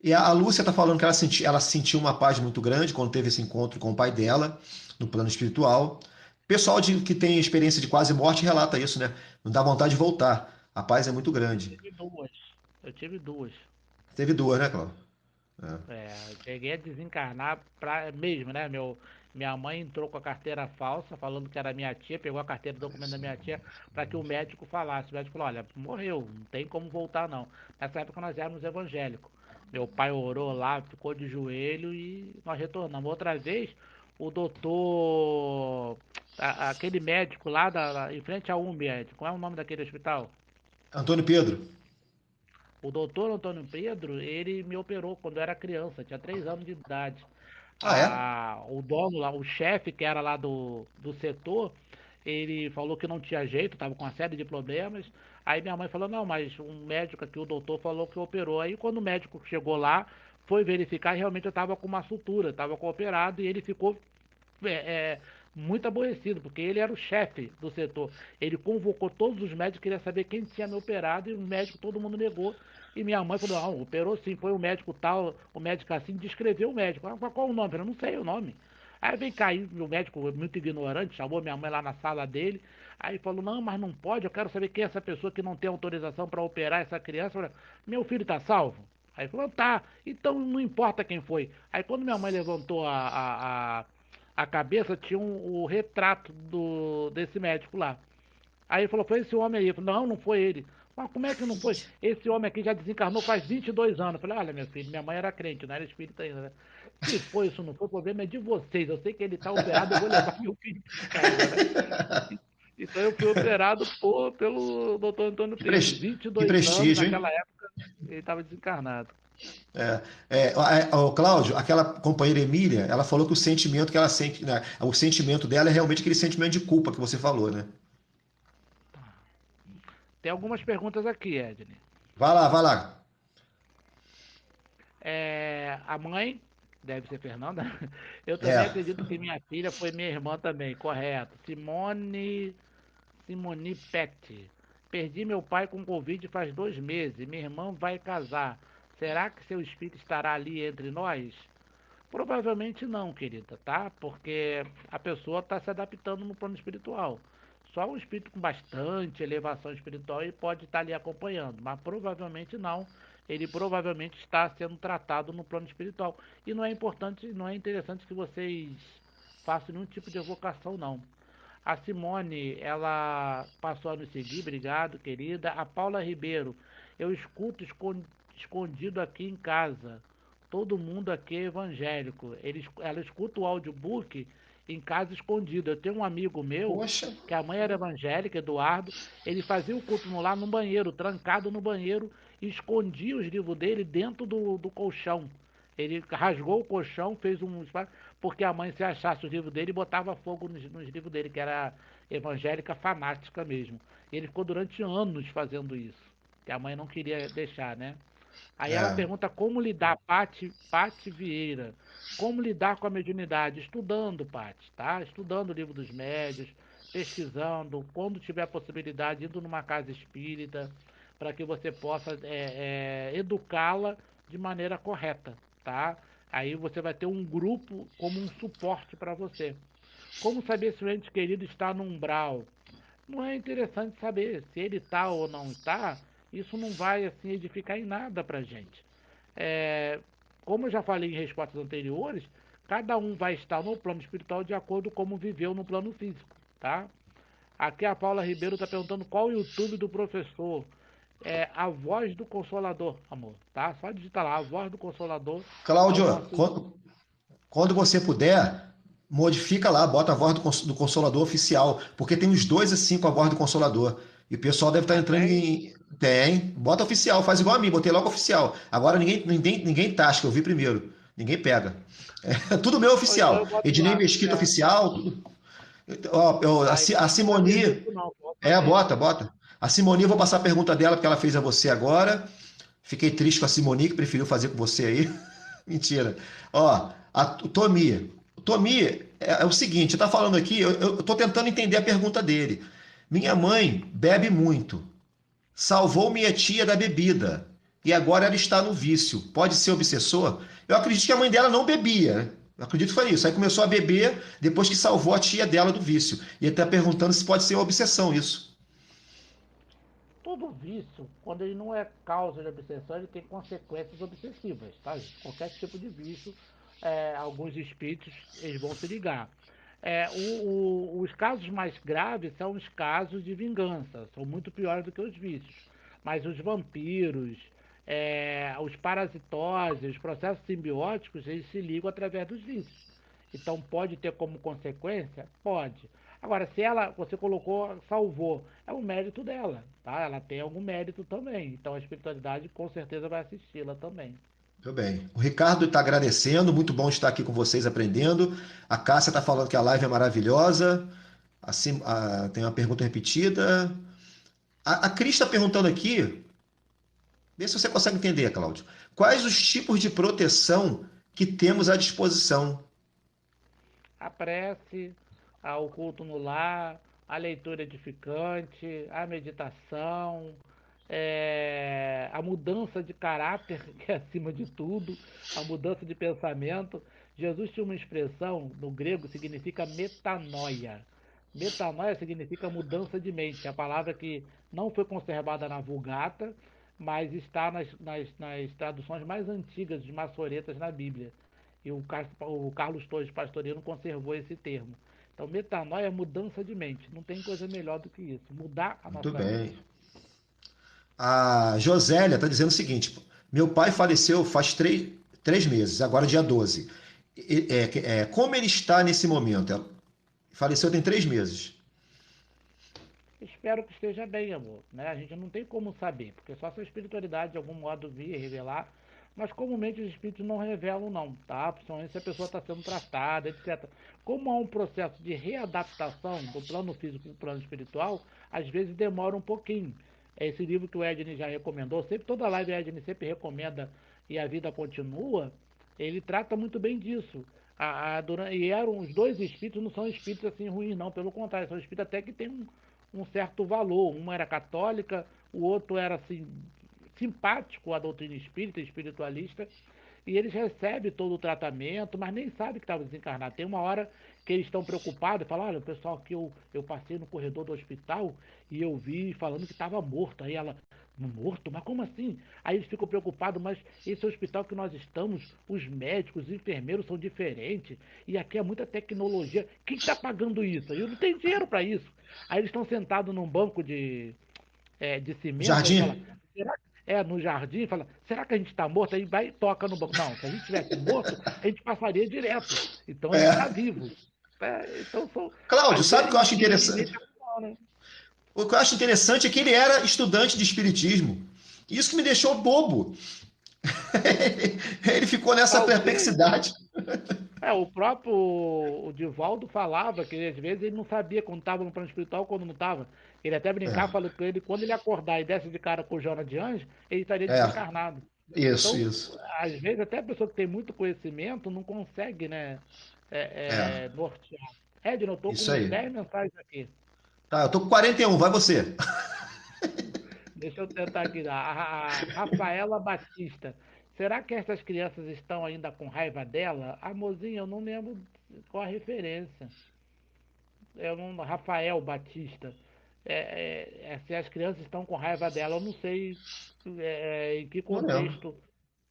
E a Lúcia está falando que ela sentiu uma paz muito grande quando teve esse encontro com o pai dela, no plano espiritual. Pessoal que tem experiência de quase morte relata isso, né? Não dá vontade de voltar. A paz é muito grande. Tive duas. Eu tive duas. Teve duas, né, Cláudio? É. Cheguei a desencarnar mesmo, né? Minha mãe entrou com a carteira falsa, falando que era minha tia, pegou a carteira do documento da minha tia para que o médico falasse. O médico falou: olha, morreu, não tem como voltar não. Nessa época nós éramos evangélicos. Meu pai orou lá, ficou de joelho e nós retornamos. Outra vez, o doutor, aquele médico lá em frente à UMB, qual é o nome daquele hospital? Antônio Pedro. O doutor Antônio Pedro, ele me operou quando eu era criança, tinha 3 anos de idade. Ah, é? O dono lá, o chefe que era lá do setor, ele falou que não tinha jeito, estava com uma série de problemas. Aí minha mãe falou, não, mas um médico aqui, o doutor, falou que operou. Aí quando o médico chegou lá, foi verificar e realmente eu estava com uma sutura, estava com operado e ele ficou é, é, muito aborrecido, porque ele era o chefe do setor. Ele convocou todos os médicos, queria saber quem tinha me operado, e o médico, todo mundo negou. E minha mãe falou, não, operou sim, foi o médico tal, o médico assim, descreveu o médico. Ah, qual o nome? Eu não sei o nome. Aí vem cair, o médico muito ignorante, chamou minha mãe lá na sala dele, aí falou, não, mas não pode, eu quero saber quem é essa pessoa que não tem autorização para operar essa criança. Eu falei, meu filho está salvo? Aí falou, tá, então não importa quem foi. Aí quando minha mãe levantou a cabeça, tinha o retrato desse médico lá. Aí ele falou, foi esse homem aí. Eu falei, não, não foi ele. Mas como é que não foi? Esse homem aqui já desencarnou faz 22 anos. Eu falei, olha, meu filho, minha mãe era crente, não era espírita ainda, né? Se foi isso, não foi, o problema é de vocês. Eu sei que ele está operado, eu vou levar meu filho para casa, né? Então eu fui operado pelo doutor Antônio Que, Pedro. que 22 anos, prestígio, naquela hein? época, ele estava desencarnado. O Cláudio, aquela companheira Emília, ela falou que o sentimento que ela sente, né, o sentimento dela é realmente aquele sentimento de culpa que você falou, né? Tem algumas perguntas aqui, Edney. Vai lá, vai lá. A mãe, deve ser Fernanda. Eu também É. acredito que minha filha foi minha irmã também, correto. Simone Pet. Perdi meu pai com Covid faz 2 meses. Minha irmã vai casar. Será que seu espírito estará ali entre nós? Provavelmente não, querida, tá? Porque a pessoa está se adaptando no plano espiritual. Só um espírito com bastante elevação espiritual ele pode estar ali acompanhando, mas provavelmente não. Ele provavelmente está sendo tratado no plano espiritual. E não é importante, não é interessante que vocês façam nenhum tipo de evocação, não. A Simone, ela passou a nos seguir, obrigado, querida. A Paula Ribeiro, eu escuto escondido aqui em casa. Todo mundo aqui é evangélico. Ela escuta o audiobook em casa escondido. Eu tenho um amigo meu, Poxa, que a mãe era evangélica, Eduardo, ele fazia o culto no lá no banheiro, trancado no banheiro, e escondia os livros dele dentro do colchão. Ele rasgou o colchão, fez um espaço, porque a mãe, se achasse os livros dele, botava fogo nos livros dele, que era evangélica fanática mesmo. E ele ficou durante anos fazendo isso, que a mãe não queria deixar, né? Aí ela é, pergunta como lidar, Pati Vieira, como lidar com a mediunidade? Estudando, Pati, tá? Estudando o livro dos médios, pesquisando, quando tiver a possibilidade, indo numa casa espírita, para que você possa educá-la de maneira correta, tá? Aí você vai ter um grupo como um suporte para você. Como saber se o ente querido está no umbral? Não é interessante saber se ele está ou não está. Isso não vai assim edificar em nada para gente. É, como eu já falei em respostas anteriores, cada um vai estar no plano espiritual de acordo com como viveu no plano físico, tá? Aqui a Paula Ribeiro está perguntando qual o YouTube do professor. É a voz do Consolador, amor, tá? Só digitar lá, a voz do Consolador é o Cláudio, nosso. quando você puder, modifica lá, bota a voz do Consolador oficial, porque tem os dois assim com a voz do Consolador. E o pessoal deve estar Ah, entrando tem? em. Tem, bota oficial, faz igual a mim, botei logo oficial. Agora ninguém tasca, eu vi primeiro. Ninguém pega. É, tudo meu Ou então eu oficial. boto Ednei lá. Mesquita oficial, tudo. Ó, Então a não vou fazer Simoni. isso não, vou fazer. Bota, bota. A Simoni, eu vou passar a pergunta dela, porque ela fez a você agora. Fiquei triste com a Simoni, que preferiu fazer com você aí. Mentira. Ó, o Tomi. O Tomi é o seguinte, tá falando aqui, eu tô tentando entender a pergunta dele. Minha mãe bebe muito. Salvou minha tia da bebida. E agora ela está no vício. Pode ser obsessor? Eu acredito que a mãe dela não bebia, né? Eu acredito que foi isso. Aí começou a beber depois que salvou a tia dela do vício. E ele está perguntando se pode ser uma obsessão isso. Todo vício, quando ele não é causa de obsessão, ele tem consequências obsessivas, tá? Qualquer tipo de vício, alguns espíritos eles vão se ligar. Os casos mais graves são os casos de vingança, são muito piores do que os vícios. Mas os vampiros, os parasitoses, os processos simbióticos, eles se ligam através dos vícios. Então pode ter como consequência? Pode. Agora, se ela, você colocou, salvou, é o mérito dela, tá? Ela tem algum mérito também. Então a espiritualidade com certeza vai assisti-la também. Muito bem. O Ricardo está agradecendo, muito bom estar aqui com vocês aprendendo. A Cássia está falando que a live é maravilhosa. Assim, tem uma pergunta repetida. A Cris está perguntando aqui, vê se você consegue entender, Cláudio. Quais os tipos de proteção que temos à disposição? A prece, o culto no lar, a leitura edificante, a meditação, a mudança de caráter, que é acima de tudo, a mudança de pensamento. Jesus tinha uma expressão no grego que significa metanoia. Metanoia significa mudança de mente, a palavra que não foi conservada na Vulgata, mas está nas traduções mais antigas de maçoretas na Bíblia. E o Carlos Torres Pastorino conservou esse termo. Então, metanoia é mudança de mente. Não tem coisa melhor do que isso. Mudar a Muito nossa mente. bem. A Josélia está dizendo o seguinte: meu pai faleceu faz 3 meses, agora dia 12. Como ele está nesse momento? Faleceu tem 3 meses. Espero que esteja bem, amor. Né? A gente não tem como saber, porque só se a espiritualidade de algum modo vir revelar, mas comumente os espíritos não revelam, não, tá? Principalmente se a pessoa está sendo tratada, etc. Como há um processo de readaptação do plano físico para o plano espiritual, às vezes demora um pouquinho. Esse livro que o Edney já recomendou, sempre toda live o Edney sempre recomenda e a vida continua, ele trata muito bem disso. E eram os dois espíritos, não são espíritos assim ruins, não, pelo contrário, são espíritos até que têm um certo valor. Uma era católica, o outro era assim, simpático à doutrina espírita, espiritualista, e eles recebem todo o tratamento, mas nem sabem que estava desencarnado. Tem uma hora que eles estão preocupados, falam, olha, o pessoal que eu passei no corredor do hospital e eu vi falando que estava morto. Aí ela, morto? Mas como assim? Aí eles ficam preocupados, mas esse hospital que nós estamos, os médicos, os enfermeiros são diferentes, e aqui é muita tecnologia. Quem está pagando isso? Eu não tenho dinheiro para isso. Aí eles estão sentados num banco de cimento, aí fala, Jardim? será que no jardim, fala, será que a gente está morto? Aí vai e toca no banco. Não, se a gente estivesse morto, a gente passaria direto. Então a gente está É. vivo. Então são, Cláudio, às sabe o vezes que eu acho ninguém interessante? tá com mal, né? O que eu acho interessante é que ele era estudante de espiritismo. Isso que me deixou bobo. Ele ficou nessa Talvez. perplexidade. O próprio o Divaldo falava que às vezes ele não sabia quando estava no plano espiritual quando não estava. Ele até brincava, É, falou que ele, quando ele acordar e desse de cara com o Joana de Anjos, ele estaria é, desencarnado. isso, Então, isso. às vezes, até a pessoa que tem muito conhecimento não consegue, né, É, nortear. Edna, eu estou isso com aí. 10 mensagens aqui. Tá, eu tô com 41, vai você. Deixa eu tentar aqui. A Rafaela Batista. Será que essas crianças estão ainda com raiva dela? Amorzinho, eu não lembro qual a referência. Rafael Batista. Se as crianças estão com raiva dela, eu não sei em que Não lembro. contexto,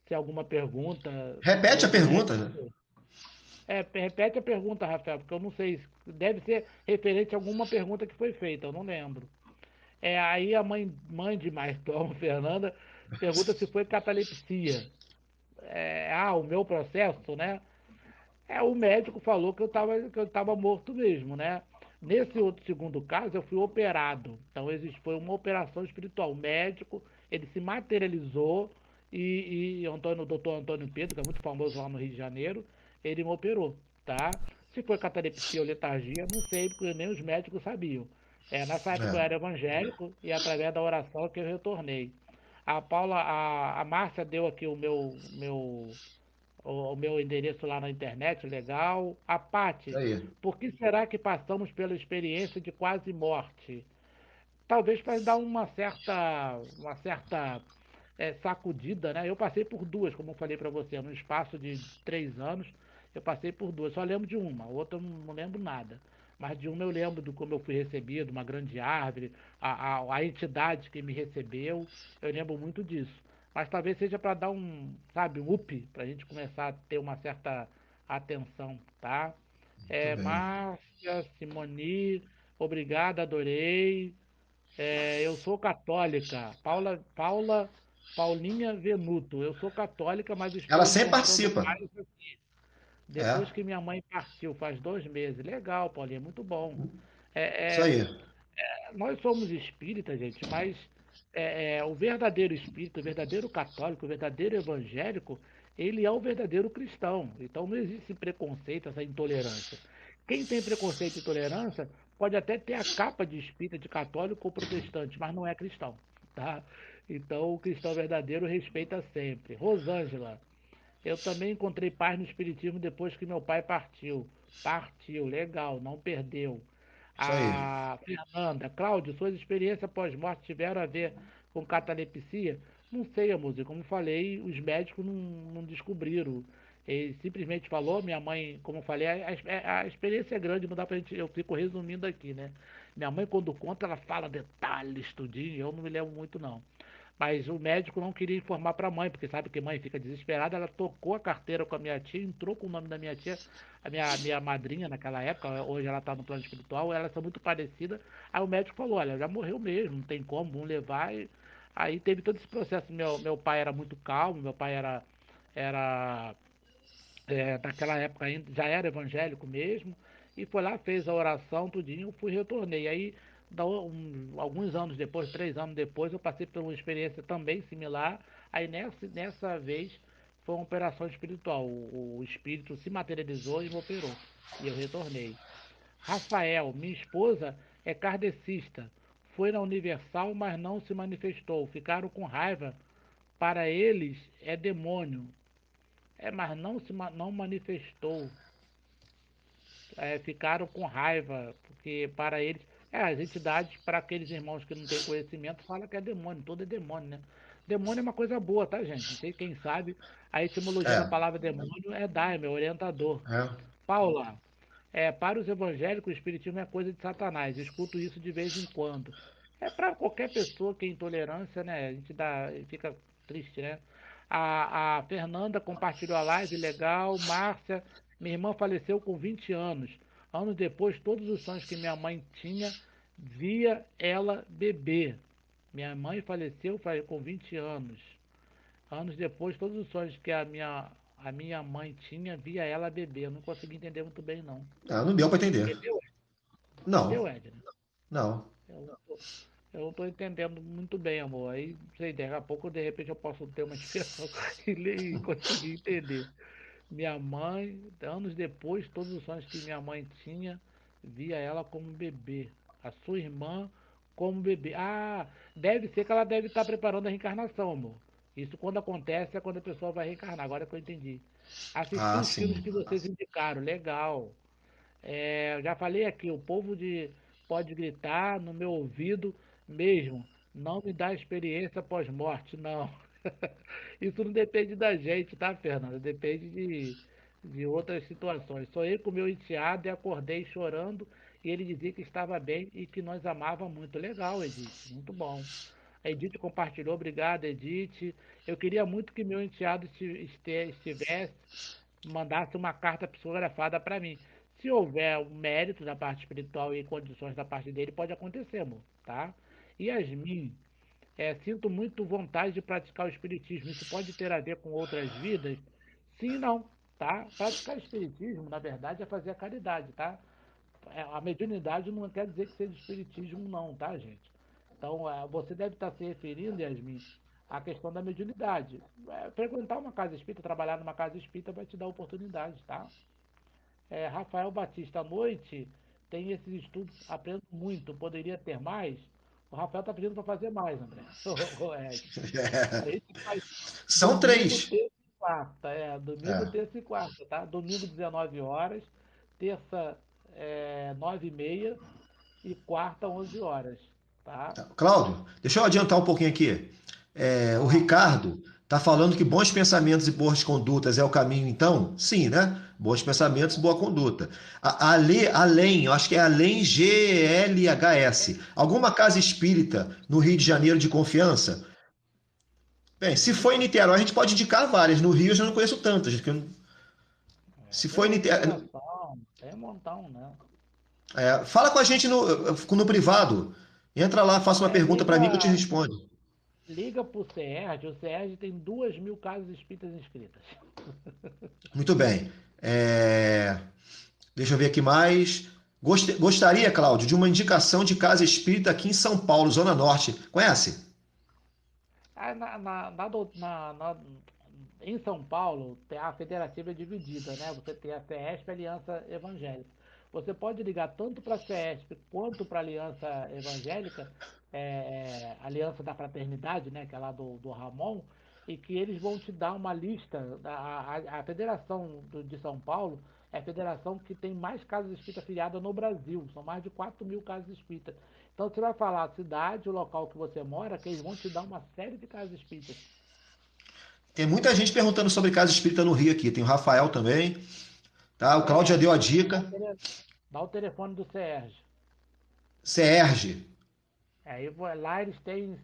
se alguma pergunta Repete a sobre pergunta, isso. né? Repete a pergunta, Rafael, porque eu não sei. Deve ser referente a alguma pergunta que foi feita, eu não lembro. Aí a mãe de Martom, Fernanda, pergunta se foi catalepsia. O meu processo, né? O médico falou que eu tava morto mesmo, né? Nesse outro segundo caso, eu fui operado. Então, foi uma operação espiritual. O médico, ele se materializou e o doutor Antônio Pedro, que é muito famoso lá no Rio de Janeiro, ele me operou, tá? Se foi catalepsia ou letargia, não sei, porque nem os médicos sabiam. Nessa época eu É, era evangélico e através da oração que eu retornei. A Márcia deu aqui o meu endereço lá na internet, legal. A isso Pati, aí. por que será que passamos pela experiência de quase morte? Talvez para dar uma certa sacudida, né? Eu passei por duas, como eu falei para você, no espaço de 3 anos, eu passei por duas. Só lembro de uma, a outra eu não lembro nada. Mas de uma eu lembro de como eu fui recebido, uma grande árvore, a entidade que me recebeu, eu lembro muito disso. Mas talvez seja para dar sabe, um up, para a gente começar a ter uma certa atenção, tá? Muito bem. Márcia, Simoni, obrigado, adorei. Eu sou católica. Paulinha Venuto. Eu sou católica, mas Ela estou sempre encontrando participa. paz aqui. É, Depois que minha mãe partiu, faz 2 meses. Legal, Paulinha, muito bom. isso É, aí. nós somos espíritas, gente, mas o verdadeiro espírita, o verdadeiro católico, o verdadeiro evangélico, ele é o verdadeiro cristão. Então não existe preconceito, essa intolerância. Quem tem preconceito e intolerância pode até ter a capa de espírita, de católico ou protestante, mas não é cristão, tá? Então, o cristão verdadeiro respeita sempre. Rosângela, eu também encontrei paz no espiritismo depois que meu pai partiu. Partiu, legal, não perdeu. Isso aí. A Fernanda, Cláudio, suas experiências pós-morte tiveram a ver com catalepsia? Não sei, amor, como falei, os médicos não descobriram. Ele simplesmente falou, minha mãe, como eu falei, a experiência é grande, não dá pra gente, eu fico resumindo aqui, né? Minha mãe, quando conta, ela fala detalhes, tudinho, eu não me lembro muito, não. Mas o médico não queria informar para a mãe, porque sabe que mãe fica desesperada. Ela tocou a carteira com a minha tia, entrou com o nome da minha tia, a minha madrinha naquela época. Hoje ela está no plano espiritual, elas são muito parecidas. Aí o médico falou: olha, já morreu mesmo, não tem como, vamos levar. Aí teve todo esse processo. Meu pai era muito calmo, meu pai era naquela época ainda já era evangélico mesmo, e foi lá, fez a oração, tudinho, eu fui e retornei. Aí, alguns anos depois, 3 anos depois, eu passei por uma experiência também similar. Aí nessa vez foi uma operação espiritual. O espírito se materializou e me operou. E eu retornei. Rafael, minha esposa é kardecista. Foi na Universal, mas não se manifestou. Ficaram com raiva. Para eles é demônio. Mas não manifestou. Ficaram com raiva, porque para eles, as entidades, para aqueles irmãos que não têm conhecimento, falam que é demônio, tudo é demônio, né? Demônio é uma coisa boa, tá, gente? Não sei quem sabe, a etimologia da É, palavra demônio é daime, orientador. é. Paula, para os evangélicos, o espiritismo é coisa de Satanás. Escuto isso de vez em quando. Para qualquer pessoa que é intolerância, né? A gente fica triste, né? A Fernanda compartilhou a live, legal. Márcia, minha irmã faleceu com 20 anos. Anos depois, todos os sonhos que minha mãe tinha, via ela beber. Minha mãe faleceu com 20 anos. Anos depois, todos os sonhos que a minha mãe tinha, via ela beber. Eu não consegui entender muito bem, não. Ah, não deu para entender. Entendeu? Não, Entendeu, Edna? não. Eu não tô entendendo muito bem, amor. Aí, não sei, daqui a pouco, de repente, eu posso ter uma inspiração e ler e conseguir entender. Minha mãe, anos depois, todos os sonhos que minha mãe tinha, via ela como bebê. A sua irmã como bebê. Ah, deve ser que ela deve estar preparando a reencarnação, amor. Isso quando acontece é quando a pessoa vai reencarnar. Agora que eu entendi. Assisti Ah, os filmes sim. que vocês indicaram, legal. Eu já falei aqui, o povo pode gritar no meu ouvido mesmo. Não me dá experiência pós-morte, não. Isso não depende da gente, tá, Fernanda? Depende de outras situações. Sonhei com meu enteado e acordei chorando e ele dizia que estava bem e que nós amava muito. Legal, Edith, muito bom. A Edith compartilhou, obrigado, Edith. Eu queria muito que meu enteado estivesse, mandasse uma carta psicografada para mim. Se houver um mérito da parte espiritual e condições da parte dele, pode acontecer, amor, tá? Yasmin, sinto muito vontade de praticar o espiritismo. Isso pode ter a ver com outras vidas? Sim e não, tá? Praticar espiritismo, na verdade, é fazer a caridade, tá? A mediunidade não quer dizer que seja espiritismo, não, tá, gente? Então, você deve estar se referindo, Yasmin, à questão da mediunidade. Frequentar uma casa espírita, trabalhar numa casa espírita vai te dar oportunidade, tá? Rafael Batista, à noite tem esses estudos, aprendo muito, poderia ter mais? O Rafael está pedindo para fazer mais, André. A gente faz São domingo, três. terça e quarta. Domingo, É. terça e quarta, tá? Domingo, 19 horas. Terça, 9h30. E quarta, 11 horas, tá? Cláudio, deixa eu adiantar um pouquinho aqui. O Ah, Ricardo está falando que bons pensamentos e boas condutas é o caminho, então? Sim, né? Bons pensamentos e boa conduta. Além, eu acho que é Além GLHS. Alguma casa espírita no Rio de Janeiro de confiança? Bem, se for em Niterói, a gente pode indicar várias. No Rio eu já não conheço tantas. Se for em Niterói. tem um montão, né? Fala com a gente no privado. Entra lá, faça uma pergunta para mim que eu te Liga, respondo. liga pro CERJ, o CERJ tem 2.000 casas espíritas inscritas. Muito bem. Deixa eu ver aqui mais. Gostaria, Cláudio, de uma indicação de casa espírita aqui em São Paulo, Zona Norte. Conhece? Ah, em São Paulo, a federativa é dividida, né? Você tem a CESP e a Aliança Evangélica. Você pode ligar tanto para a CESP quanto para a Aliança Evangélica, Aliança da Fraternidade, né, que é lá do Ramon, e que eles vão te dar uma lista. A Federação de São Paulo é a federação que tem mais casas espíritas afiliadas no Brasil. São mais de 4.000 casas espíritas. Então você vai falar a cidade, o local que você mora, que eles vão te dar uma série de casas espíritas. Tem muita gente perguntando sobre casa espírita no Rio aqui. Tem o Rafael também, tá? O Cláudio já deu a CERJ, dica. dá o telefone do CERJ. Serge. Aí lá eles têm,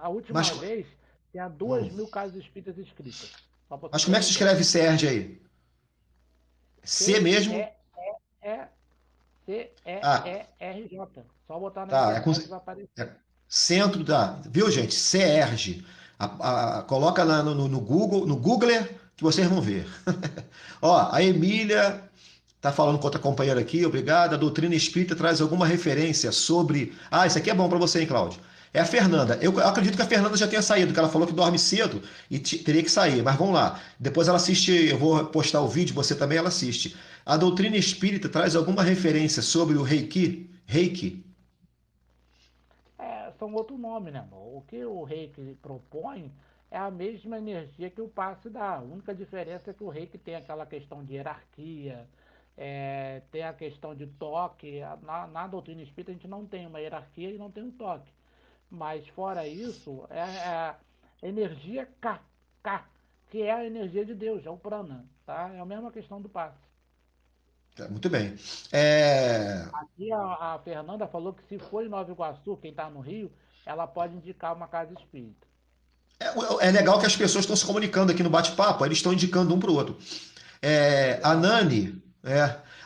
a Mas, última vez, tinha hum, 2.000 casas espíritas inscritas. Só para você mas ter como é que uma se ideia. escreve Serge aí? C mesmo? Ah, CEECEERJ. Só botar na tá. internet vai aparecer. É centro da. Viu, gente? Serge. Coloca lá no Google, no Googler, que vocês vão ver. Ó, a Emília tá falando com outra companheira aqui, obrigado. A doutrina espírita traz alguma referência sobre. Ah, isso aqui é bom para você, hein, Cláudio? É a Fernanda. Eu acredito que a Fernanda já tenha saído, que ela falou que dorme cedo e teria que sair. Mas vamos lá. Depois ela assiste, eu vou postar o vídeo, você também ela assiste. A doutrina espírita traz alguma referência sobre o Reiki? Reiki? São outro nome, né, amor? O que o reiki propõe é a mesma energia que o passe dá. A única diferença é que o reiki tem aquela questão de hierarquia, tem a questão de toque. Na doutrina espírita a gente não tem uma hierarquia e não tem um toque. Mas fora isso, é a energia K, K, que é a energia de Deus, é o prana, tá? É a mesma questão do passe. Tá, muito bem. É, Aqui a Fernanda falou que se for em Nova Iguaçu, quem está no Rio, ela pode indicar uma casa espírita. é legal que as pessoas estão se comunicando aqui no bate-papo, eles estão indicando um para o outro. A Legal. Nani,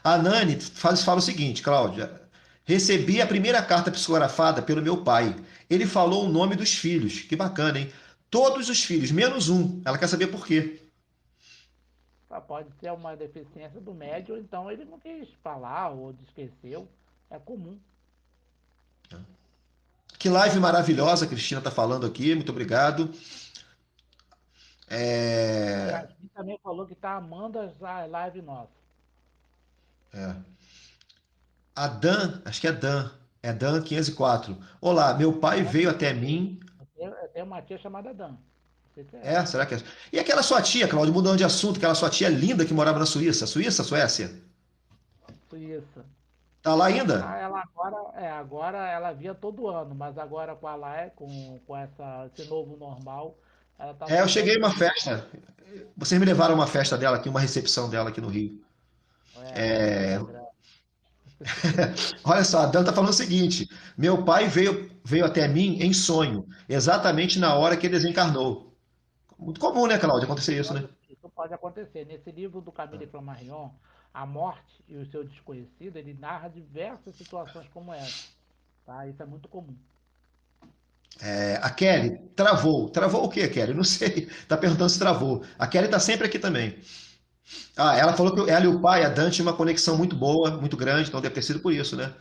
a Nani fala o seguinte, Cláudia, recebi a primeira carta psicografada pelo meu pai. Ele falou o nome dos filhos. Que bacana, hein? Todos os filhos, menos um. Ela quer saber por quê. Pode ser uma deficiência do médium, ou então ele não quis falar ou esqueceu. É comum. Que live maravilhosa, a Cristina está falando aqui. Muito obrigado. A É, Yasmin também falou que está amando as live nossa. é. A Dan, acho que é Dan. É Dan 504. Olá, meu pai Essa veio eu até conheço. mim. Eu tenho uma tia chamada Dan. Não sei se é É, ela. será que é? E aquela sua tia, Cláudio, mudando de assunto, aquela sua tia linda que morava na Suíça. Suíça, Suécia? Suíça. Tá lá ainda? Ela agora ela via todo ano, mas agora com a Laia, com esse novo normal, ela tá É, eu só cheguei vendo em uma vídeo. festa. Vocês me levaram a uma festa dela aqui, uma recepção dela aqui no Rio. Ela é É, malandra. olha só, a Dan tá falando o seguinte: meu pai veio até mim em sonho, exatamente na hora que ele desencarnou. Muito comum, né, Cláudio, acontecer isso, né? Isso pode acontecer. Nesse livro do Camille Flammarion, A Morte e o Seu Desconhecido, ele narra diversas situações como essa. Tá? Isso é muito comum. A Kelly travou. Travou o quê, Kelly? Não sei. Tá perguntando se travou. A Kelly tá sempre aqui também. Ah, ela falou que ela e o pai, a Dante, tinha uma conexão muito boa, muito grande, então deve ter sido por isso, né?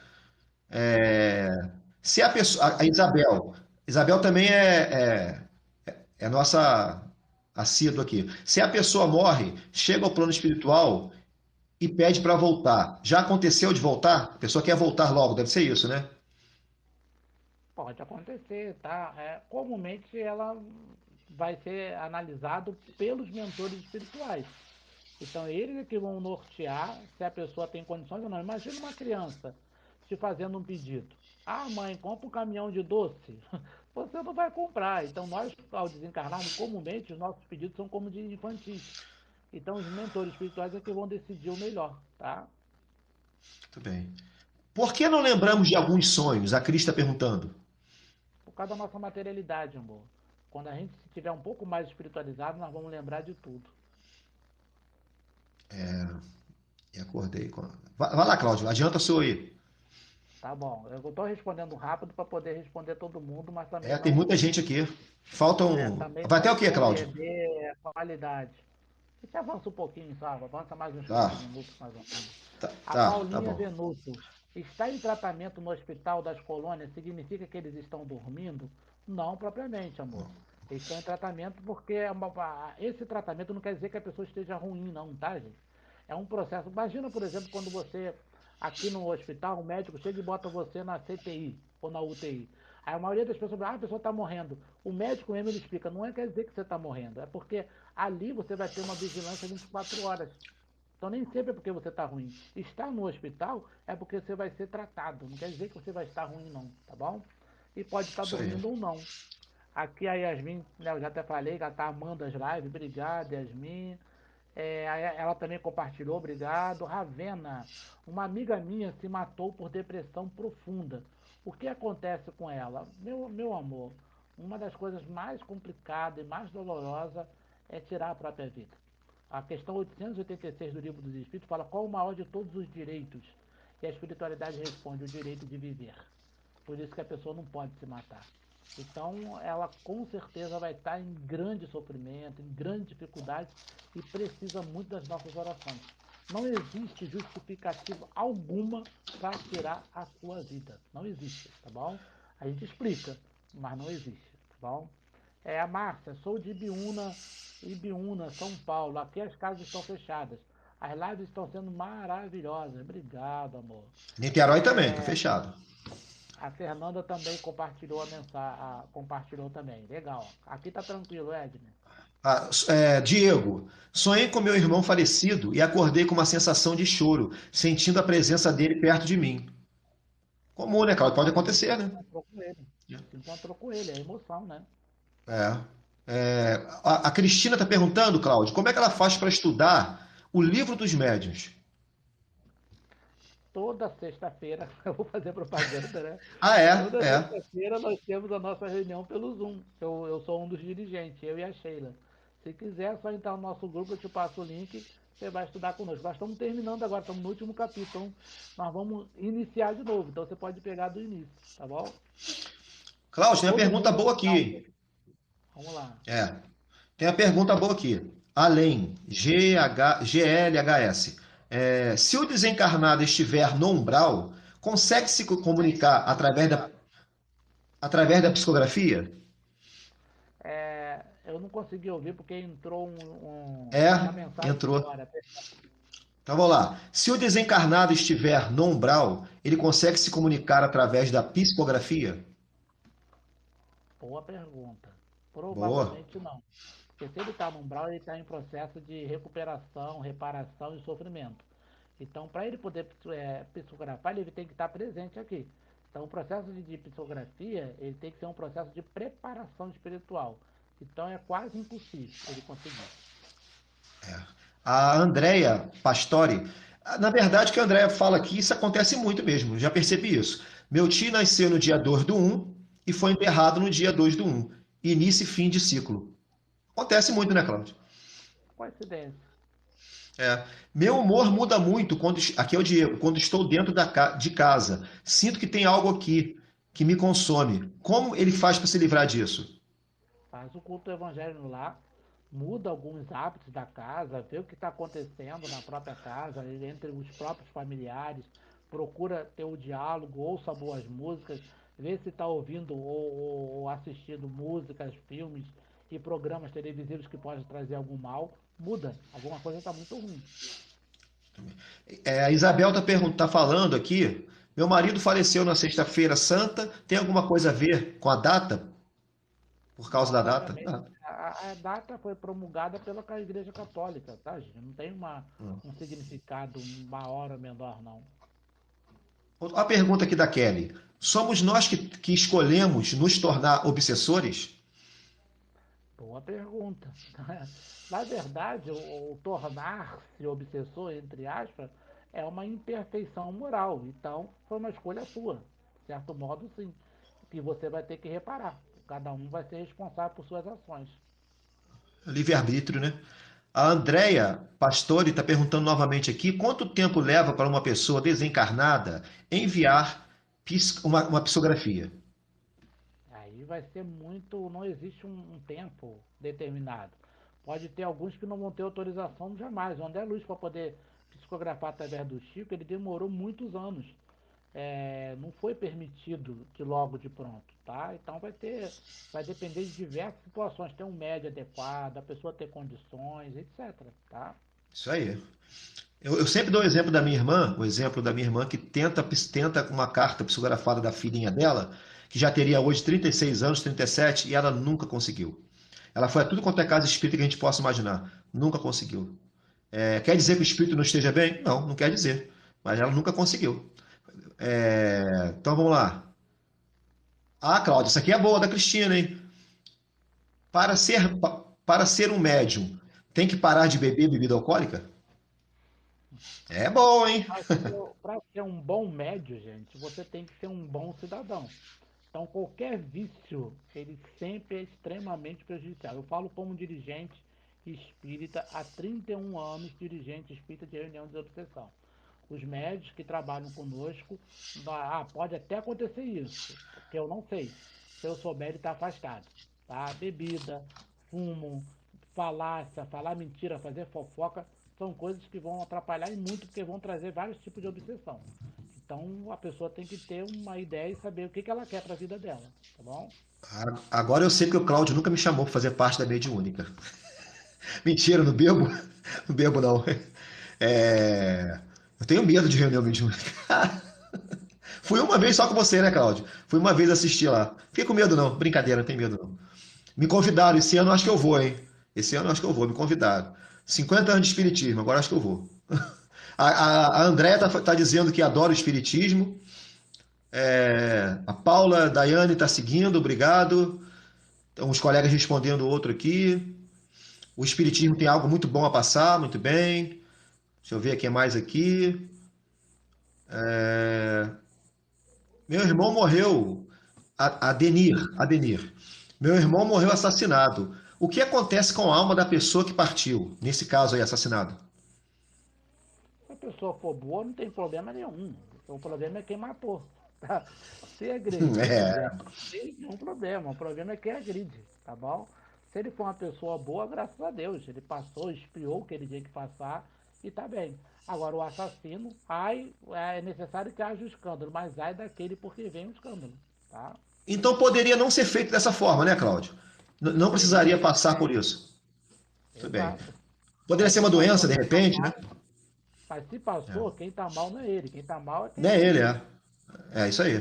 Se a pessoa, a Isabel, Isabel também é nossa assídua aqui. Se a pessoa morre, chega ao plano espiritual e pede para voltar. Já aconteceu de voltar? A pessoa quer voltar logo, deve ser isso, né? Pode acontecer, tá? Comumente ela vai ser analisado pelos mentores espirituais. Então, eles é que vão nortear se a pessoa tem condições ou não. Imagina uma criança te fazendo um pedido. Ah, mãe, compra um caminhão de doce. Você não vai comprar. Então, nós, ao desencarnarmos, comumente, os nossos pedidos são como de infantis. Então, os mentores espirituais é que vão decidir o melhor, tá? Muito bem. Por que não lembramos de alguns sonhos? A Cris está perguntando. Por causa da nossa materialidade, amor. Quando a gente estiver um pouco mais espiritualizado, nós vamos lembrar de tudo. E acordei com. Vai lá, Cláudio, adianta o seu aí. Tá bom. Eu estou respondendo rápido para poder responder todo mundo, mas também Tem muita não, gente aqui. Faltam. também Vai até o quê, não Cláudio? perder a qualidade. A gente avança um pouquinho, sabe? Avança mais uns Tá, 15 minutos, mais ou menos. A tá Paulinha bom. Venuto. Está em tratamento no hospital das colônias significa que eles estão dormindo? Não propriamente, amor. Eles estão em tratamento porque esse tratamento não quer dizer que a pessoa esteja ruim, não, tá, gente? É um processo. Imagina, por exemplo, quando você aqui no hospital, o médico chega e bota você na CTI ou na UTI. Aí a maioria das pessoas fala, a pessoa está morrendo. O médico mesmo ele explica, não é quer dizer que você está morrendo, é porque ali você vai ter uma vigilância 24 horas. Então nem sempre é porque você está ruim. Estar no hospital é porque você vai ser tratado. Não quer dizer que você vai estar ruim, não, tá bom? E pode estar Isso aí. dormindo ou não. Aqui a Yasmin, né, eu já até falei que ela tá amando as lives. Obrigado, Yasmin. Ela também compartilhou, obrigado. Ravena, uma amiga minha se matou por depressão profunda. O que acontece com ela? Meu amor, uma das coisas mais complicadas e mais dolorosas é tirar a própria vida. A questão 886 do Livro dos Espíritos fala qual o maior de todos os direitos. E a espiritualidade responde o direito de viver. Por isso que a pessoa não pode se matar. Então, ela com certeza vai estar em grande sofrimento, em grande dificuldade e precisa muito das nossas orações. Não existe justificativa alguma para tirar a sua vida. Não existe, tá bom? A gente explica, mas não existe, tá bom? A Márcia, sou de Ibiúna, São Paulo. Aqui as casas estão fechadas. As lives estão sendo maravilhosas. Obrigado, amor. Niterói também, tá fechado. A Fernanda também compartilhou a mensagem, compartilhou também. Legal. Aqui tá tranquilo, Edna. Diego, sonhei com meu irmão falecido e acordei com uma sensação de choro, sentindo a presença dele perto de mim. Comum, né, Claudio? Pode Exatamente. acontecer, Se né? encontrou com ele. Se encontrou com ele, é emoção, né? É. A Cristina está perguntando, Cláudio, como é que ela faz para estudar o livro dos médiuns? Toda sexta-feira, eu vou fazer propaganda, né? Ah, é? Toda É. sexta-feira nós temos a nossa reunião pelo Zoom. Eu sou um dos dirigentes, eu e a Sheila. Se quiser, é só entrar no nosso grupo, eu te passo o link, você vai estudar conosco. Nós estamos terminando agora, estamos no último capítulo, então nós vamos iniciar de novo. Então você pode pegar do início, tá bom? Cláudio, tem uma Todo pergunta mundo boa legal. aqui. Vamos lá. É. Tem uma pergunta boa aqui. Além, GLHS. Se o desencarnado estiver no umbral, consegue se comunicar através da psicografia? Eu não consegui ouvir porque entrou É, uma mensagem entrou. agora. Então vamos lá. Se o desencarnado estiver no umbral, ele consegue se comunicar através da psicografia? Boa pergunta. Boa. Provavelmente não. Porque se ele está no umbral, ele está em processo de recuperação, reparação e sofrimento. Então, para ele poder psicografar, ele tem que estar presente aqui. Então, o processo de psicografia, ele tem que ser um processo de preparação espiritual. Então, é quase impossível ele conseguir. A Andrea Pastore, na verdade, o que a Andrea fala aqui, isso acontece muito mesmo, já percebi isso. Meu tio nasceu no dia 2 do 1 e foi enterrado no dia 2 do 1. Início e fim de ciclo. Acontece muito, né, Cláudio? Coincidência. É. Meu humor muda muito quando. Aqui é o Diego, quando estou dentro de casa. Sinto que tem algo aqui que me consome. Como ele faz para se livrar disso? Faz o culto evangélico lá, muda alguns hábitos da casa, vê o que está acontecendo na própria casa, entre os próprios familiares, procura ter o diálogo, ouça boas músicas, vê se está ouvindo ou assistindo músicas, filmes e programas televisivos que podem trazer algum mal, muda, alguma coisa está muito ruim. A Isabel tá falando aqui. Meu marido faleceu na sexta-feira santa. Tem alguma coisa a ver com a data? Por causa da data? Provavelmente Ah. a data foi promulgada pela Igreja Católica, tá, gente? Não tem um significado maior ou menor, não. A pergunta aqui da Kelly. Somos nós que escolhemos nos tornar obsessores? Boa pergunta. Na verdade, o tornar-se obsessor, entre aspas, é uma imperfeição moral. Então, foi uma escolha sua. De certo modo, sim. Que você vai ter que reparar. Cada um vai ser responsável por suas ações. Livre-arbítrio, né? A Andrea Pastore está perguntando novamente aqui: quanto tempo leva para uma pessoa desencarnada enviar uma psicografia? Aí vai ser muito. Não existe um tempo determinado. Pode ter alguns que não vão ter autorização jamais. O André Luiz, para poder psicografar através do Chico, ele demorou muitos anos. Não foi permitido de logo de pronto, tá? Então vai depender de diversas situações, ter um médio adequado, a pessoa ter condições, etc, tá? Isso aí. Eu sempre dou o exemplo da minha irmã que tenta uma carta psicografada da filhinha dela, que já teria hoje 36 anos, 37, e ela nunca conseguiu. Ela foi a tudo quanto é casa espírita que a gente possa imaginar. Nunca conseguiu. Quer dizer que o espírito não esteja bem? Não, não quer dizer. Mas ela nunca conseguiu. Então vamos lá. Ah, Cláudia, isso aqui é boa da Cristina, hein? Para ser, para ser um médium, tem que parar de beber bebida alcoólica? É bom, hein? Para ser um bom médio, gente, você tem que ser um bom cidadão. Então, qualquer vício, ele sempre é extremamente prejudicial. Eu falo como dirigente espírita há 31 anos, dirigente espírita de reunião de obsessão. Os médicos que trabalham conosco, pode até acontecer isso, que eu não sei. Se eu souber, ele está afastado. Tá? Bebida, fumo, falácia, falar mentira, fazer fofoca, são coisas que vão atrapalhar e muito, porque vão trazer vários tipos de obsessão. Então a pessoa tem que ter uma ideia e saber o que, que ela quer para a vida dela, tá bom? Agora eu sei que o Cláudio nunca me chamou para fazer parte da mediúnica. Mentira, não bebo. Não bebo, não. Eu tenho medo de reunião mediúnica. Fui uma vez só com você, né, Cláudio? Fui uma vez assistir lá. Fiquei com medo, não. Brincadeira, não tem medo, não. Me convidaram. Esse ano eu acho que eu vou, hein? Esse ano eu acho que eu vou. Me convidaram. 50 anos de espiritismo. Agora acho que eu vou. A Andréia tá dizendo que adora o espiritismo. A Paula Daiane está seguindo, obrigado. Então, os colegas respondendo outro aqui. O espiritismo tem algo muito bom a passar, muito bem. Deixa eu ver quem mais aqui. Meu irmão morreu. Adenir. Meu irmão morreu assassinado. O que acontece com a alma da pessoa que partiu? Nesse caso aí, assassinado. Se a pessoa for boa, não tem problema nenhum. O problema é quem matou. Tá? Se agredir É. alguém, não tem nenhum problema. O problema é quem agride, tá bom? Se ele for uma pessoa boa, graças a Deus. Ele passou, espiou o que ele tinha que passar e tá bem. Agora, o assassino, é necessário que haja o escândalo, mas ai daquele porque vem o escândalo, tá? Então poderia não ser feito dessa forma, né, Cláudio? Não Poderia, precisaria passar por isso. Tudo bem. exato. Poderia Mas ser se uma doença, passou, de quem tá repente, né? mal, mas se passou, quem tá mal não é ele. Quem tá mal é quem Não é ele, fez. é. É isso aí.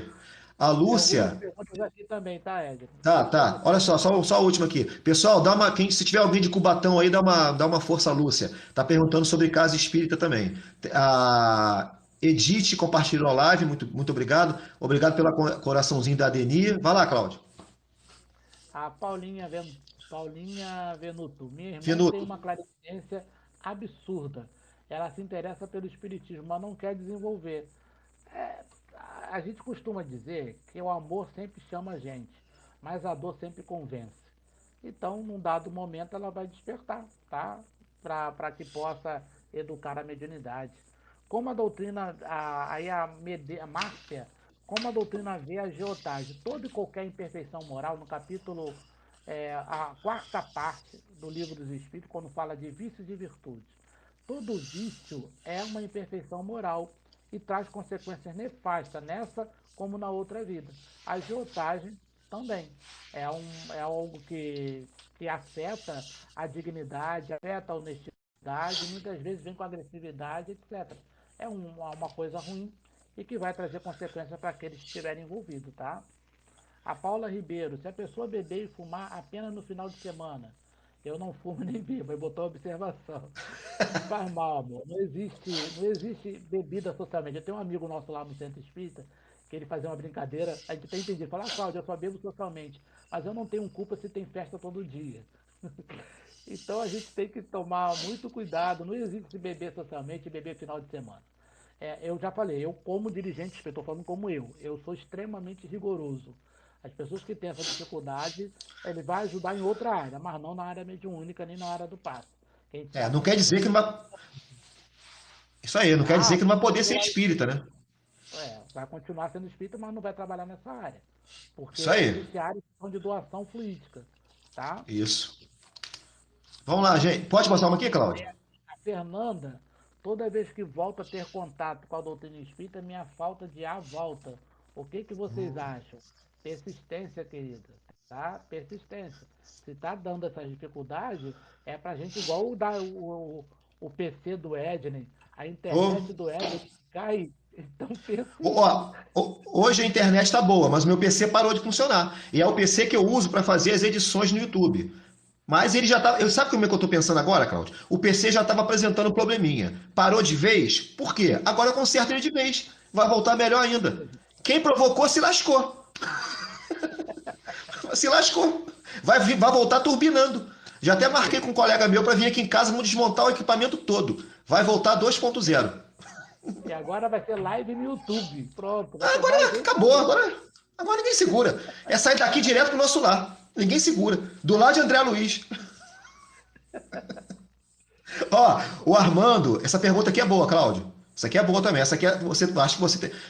A Tem algumas Lúcia. perguntas aqui também, tá, Edgar? Tá, Deixa eu tá. botar. Olha só a última aqui. Pessoal, se tiver alguém de Cubatão aí, dá uma força à Lúcia. Tá perguntando sobre casa espírita também. A Edith compartilhou a live, muito obrigado. Obrigado pelo coraçãozinho da Adenir. Vai lá, Cláudio. A Paulinha Venuto. Minha irmã tem Finuto. uma clarividência absurda. Ela se interessa pelo espiritismo, mas não quer desenvolver. É, a gente costuma dizer que o amor sempre chama a gente, mas a dor sempre convence. Então, num dado momento, ela vai despertar, tá? Para que possa educar a mediunidade. Como a doutrina, a Márcia, como a doutrina vê a geotagem, toda e qualquer imperfeição moral, no capítulo, a quarta parte do livro dos Espíritos, quando fala de vícios e virtudes, todo vício é uma imperfeição moral e traz consequências nefastas nessa como na outra vida. A agiotagem também é algo que afeta a dignidade, afeta a honestidade, muitas vezes vem com agressividade, etc. É uma coisa ruim e que vai trazer consequências para aqueles que estiverem envolvidos, tá? A Paula Ribeiro, se a pessoa beber e fumar apenas no final de semana, eu não fumo nem bebo, aí botou observação. Não faz mal, amor. Não existe bebida socialmente. Eu tenho um amigo nosso lá no Centro Espírita, que ele fazia uma brincadeira, a gente tem entendido. Fala, Cláudio, eu só bebo socialmente, mas eu não tenho culpa se tem festa todo dia. Então a gente tem que tomar muito cuidado. Não existe beber socialmente e beber final de semana. Eu já falei, eu como dirigente, estou falando como eu sou extremamente rigoroso. As pessoas que têm essa dificuldade, ele vai ajudar em outra área, mas não na área mediúnica nem na área do passe. Quem sabe Não que quer tem dizer que muito. não vai. Isso aí, não quer dizer que não vai poder ser espírita, né? Vai continuar sendo espírita, mas não vai trabalhar nessa área. Porque Isso aí. existe áreas que são de doação fluídica, tá? Isso. Vamos lá, gente. Pode passar uma aqui, Cláudio? A Fernanda, toda vez que volta a ter contato com a doutrina espírita, minha falta de ar volta. O que que vocês acham? Persistência, querida, tá? Persistência. Se tá dando essas dificuldades, é pra gente igual o PC do Edney, a Ô, internet do Edney cai. Então pensa nisso. ó, hoje a internet está boa, mas o meu PC parou de funcionar. E é o PC que eu uso para fazer as edições no YouTube. Mas ele já estava. Sabe como é que eu estou pensando agora, Claudio? O PC já estava apresentando um probleminha. Parou de vez? Por quê? Agora eu conserto ele de vez. Vai voltar melhor ainda. Quem provocou se lascou. Se lascou. Vai voltar turbinando. Já até marquei com um colega meu para vir aqui em casa, vamos desmontar o equipamento todo. Vai voltar 2.0. E agora vai ser live no YouTube. Pronto, vai ter Agora mais gente acabou, ainda. agora ninguém segura. É sair daqui direto pro nosso lar. Ninguém segura. Do lado de André Luiz. Ó, o Armando, essa pergunta aqui é boa, Cláudio. Essa aqui é boa também. Essa aqui você acho que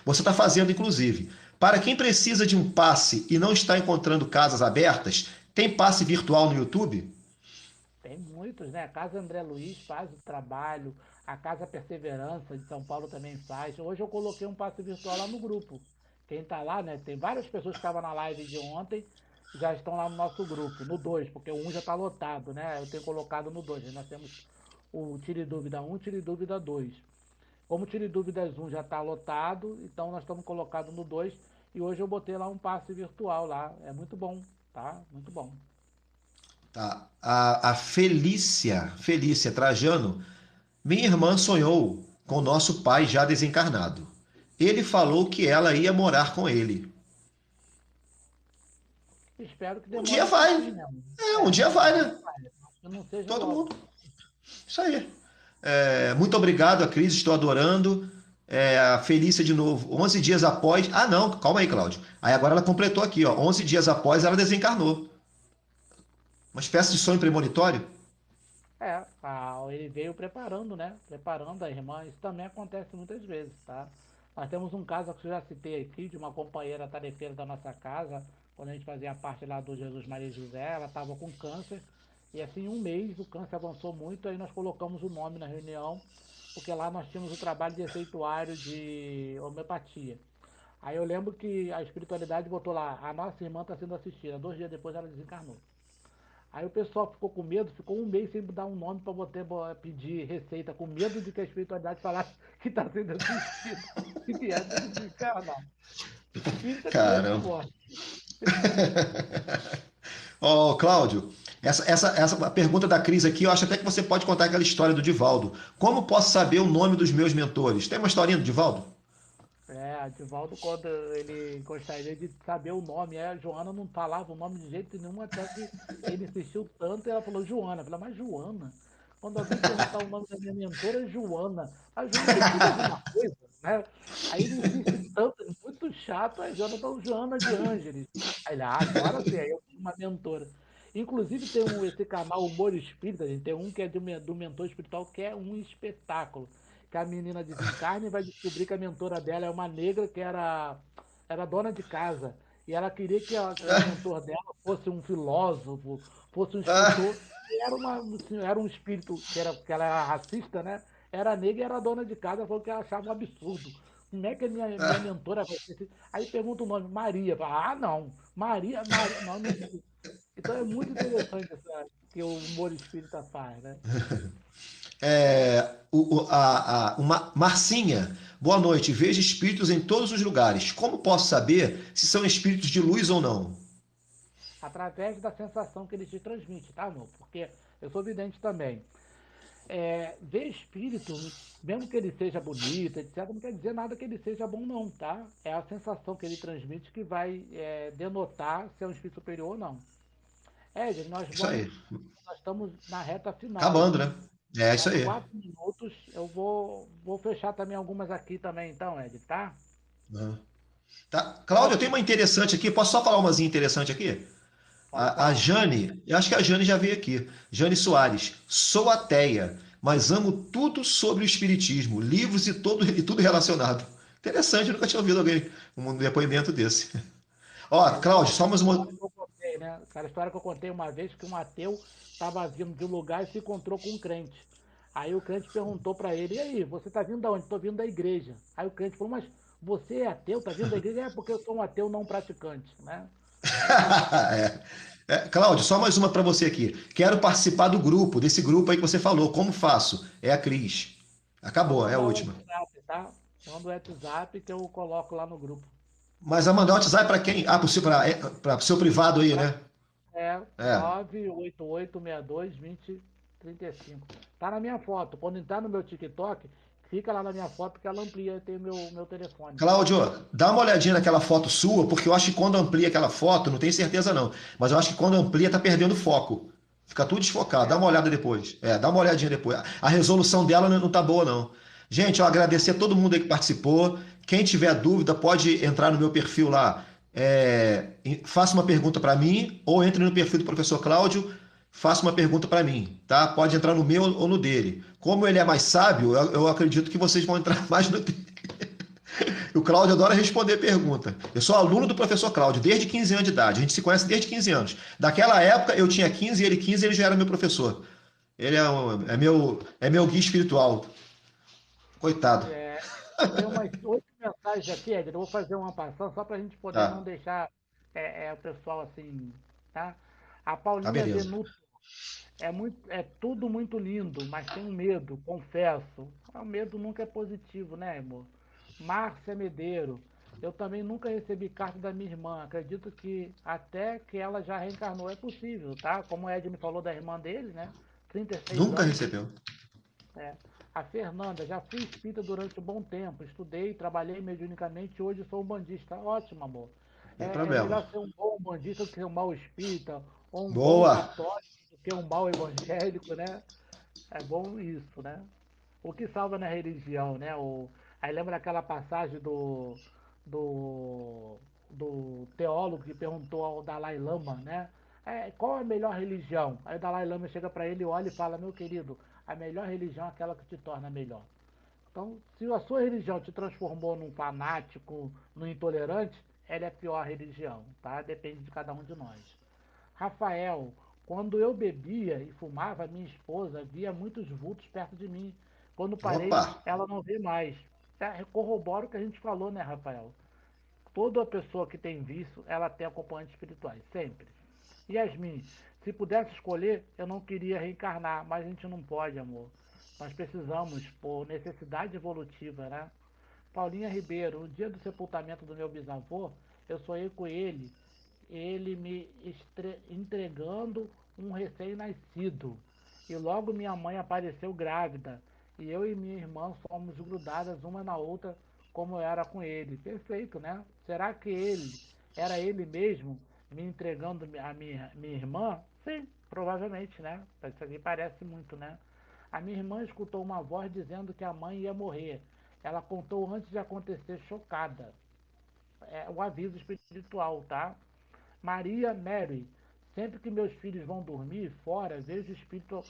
você está fazendo, inclusive. Para quem precisa de um passe e não está encontrando casas abertas, tem passe virtual no YouTube? Tem muitos, né? A Casa André Luiz faz o trabalho, a Casa Perseverança de São Paulo também faz. Hoje eu coloquei um passe virtual lá no grupo. Quem tá lá, né? Tem várias pessoas que estavam na live de ontem, já estão lá no nosso grupo, no 2 porque o 1 já está lotado, né? Eu tenho colocado no 2. Nós temos o Tire Dúvida 1, Tire Dúvida 2. Como o Tire Dúvidas 1 já está lotado, então nós estamos colocados no 2 e hoje eu botei lá um passe virtual lá. É muito bom, tá? Muito bom. Tá. A Felícia Trajano, minha irmã sonhou com o nosso pai já desencarnado. Ele falou que ela ia morar com ele. Espero que Um demore dia um vai. pouquinho mesmo. É, um dia vai, né? Que não seja Todo logo. mundo. Isso aí. É, muito obrigado, a Cris, estou adorando. É, a Felícia de novo, 11 dias após. Ah, não, calma aí, Cláudio. Aí agora ela completou aqui, ó. 11 dias após ela desencarnou. Uma espécie de sonho premonitório? Ele veio preparando, né? Preparando a irmã. Isso também acontece muitas vezes, tá? Nós temos um caso que eu já citei aqui, de uma companheira tarefeira da nossa casa, quando a gente fazia parte lá do Jesus Maria e José, ela estava com câncer, e assim, em um mês o câncer avançou muito, aí nós colocamos o nome na reunião, porque lá nós tínhamos o trabalho de receituário de homeopatia. Aí eu lembro que a espiritualidade botou lá, a nossa irmã está sendo assistida, 2 dias depois ela desencarnou. Aí o pessoal ficou com medo, ficou um mês sem dar um nome para poder pedir receita, com medo de que a espiritualidade falasse que está sendo assistida e viesse a desencarnar. Espírita tem medo de Caramba. morte. Ó, Cláudio, essa pergunta da Cris aqui, eu acho até que você pode contar aquela história do Divaldo. Como posso saber o nome dos meus mentores? Tem uma historinha do Divaldo? Divaldo, quando ele gostaria de saber o nome, a Joana não falava o nome de jeito nenhum, até que ele insistiu tanto e ela falou Joana. Eu falei, mas Joana? Quando alguém perguntar o nome da minha mentora, é Joana. A Joana tem tudo alguma coisa, né? Aí ele insiste tanto, é muito chato, a Joana falou Joana de Ângeles. Aí ele, agora sim, aí eu tenho uma mentora. Inclusive tem esse canal Humor Espírita, gente, tem um que é do mentor espiritual, que é um espetáculo que a menina desencarna e vai descobrir que a mentora dela é uma negra que era dona de casa. E ela queria que o mentor dela fosse um filósofo, fosse um Ah, escritor. E era um espírto que ela era racista, né? Era negra e era dona de casa, falou que ela achava um absurdo. Como é que a minha ah, mentora vai ser assim? Aí pergunta o nome, Maria. Fala, não, Maria, não, não existe. Então é muito interessante essa, que o humor espírita faz, né? uma Marcinha, boa noite. Vejo espíritos em todos os lugares. Como posso saber se são espíritos de luz ou não? Através da sensação que ele te transmite, tá, amor? Porque eu sou vidente também. Ver espírito, mesmo que ele seja bonito, etc., não quer dizer nada que ele seja bom, não, tá? É a sensação que ele transmite que vai denotar se é um espírito superior ou não. Gente, Isso aí. nós estamos na reta final, Acabando, viu? né? É isso Mais aí. 4 minutos, eu vou fechar também algumas aqui também, então, Ed, tá? Uhum. Tá. Cláudio, eu tenho Ótimo, uma interessante aqui. Posso só falar umazinha interessante aqui? pode A falar. Jane, eu acho que a Jane já veio aqui. Jane Soares, sou ateia, mas amo tudo sobre o espiritismo, livros e tudo relacionado. Interessante, eu nunca tinha ouvido alguém um depoimento desse. Ó, Igual Cláudio, só aquela mais uma. história que eu contei, né? Aquela história que eu contei uma vez que um ateu estava vindo de um lugar e se encontrou com um crente. Aí o crente perguntou para ele: E aí, você está vindo de onde? Estou vindo da igreja. Aí o crente falou: Mas você é ateu? Está vindo da igreja? É porque eu sou um ateu não praticante, né? Aí é muito bom. É. Cláudio, só mais uma para você aqui. Quero participar do grupo, desse grupo aí que você falou. Como faço? É a Cris. Acabou, é a Manda o última. WhatsApp, tá? Manda o WhatsApp que eu coloco lá no grupo. Mas a mandar o WhatsApp para quem? Ah, para o seu privado aí, né? É É. 988622035. Tá na minha foto. Quando entrar no meu TikTok, fica lá na minha foto que ela amplia e tem o meu telefone. Cláudio, dá uma olhadinha naquela foto sua, porque eu acho que quando amplia aquela foto, não tenho certeza não, mas eu acho que quando amplia tá perdendo foco. Fica tudo desfocado. Dá É, uma olhada depois. Dá uma olhadinha depois. A resolução dela não tá boa, não. Gente, eu agradecer a todo mundo aí que participou. Quem tiver dúvida, pode entrar no meu perfil lá. Faça uma pergunta para mim, ou entre no perfil do professor Cláudio, faça uma pergunta para mim, tá? Pode entrar no meu ou no dele. Como ele é mais sábio, eu acredito que vocês vão entrar mais no dele. O Cláudio adora responder pergunta. Eu sou aluno do professor Cláudio desde 15 anos de idade. A gente se conhece desde 15 anos. Daquela época eu tinha 15 e ele 15 e ele já era meu professor. Ele é meu guia espiritual. Coitado. é, tem umas 8 mensagens aqui, Ed. Eu vou fazer uma passando só para a gente poder não Tá, deixar o pessoal assim, tá? A tá Paulinha beleza. Venuto é tudo muito lindo, mas tenho medo, confesso. O medo nunca é positivo, né, amor? Márcia Medeiro, eu também nunca recebi carta da minha irmã. Acredito que até que ela já reencarnou é possível, tá? Como o Ed me falou da irmã dele, né? 36 Nunca anos. recebeu. É. A Fernanda, já fui espírita durante um bom tempo. Estudei, trabalhei mediunicamente e hoje sou um bandista. Ótimo, amor. Sem É problema. melhor ser um bom bandista do que um mau espírita, ou um bom Boa. católico do que um mau evangélico, né? É bom isso, né? O que salva na religião, né? Aí lembra aquela passagem do, do teólogo que perguntou ao Dalai Lama, né? Qual é a melhor religião? Aí o Dalai Lama chega para ele, olha e fala, meu querido, a melhor religião é aquela que te torna melhor. Então, se a sua religião te transformou num fanático, num intolerante, ela é a pior religião, tá? Depende de cada um de nós. Rafael, quando eu bebia e fumava, minha esposa via muitos vultos perto de mim. Quando Opa. parei, ela não vê mais. Corrobora o que a gente falou, né, Rafael? Toda pessoa que tem vício, ela tem acompanhantes espirituais, sempre. Yasmin, se pudesse escolher, eu não queria reencarnar, mas a gente não pode, amor. Nós precisamos, por necessidade evolutiva, né? Paulinha Ribeiro, no dia do sepultamento do meu bisavô, eu sonhei com ele me entregando um recém-nascido. E logo minha mãe apareceu grávida. E eu e minha irmã fomos grudadas uma na outra, como era com ele. Perfeito, né? Será que era ele mesmo me entregando a minha irmã? Sim, provavelmente, né? Isso aqui parece muito, né? A minha irmã escutou uma voz dizendo que a mãe ia morrer. Ela contou antes de acontecer, chocada. É o aviso espiritual, tá? Maria Mary. Sempre que meus filhos vão dormir fora, vejo o espírito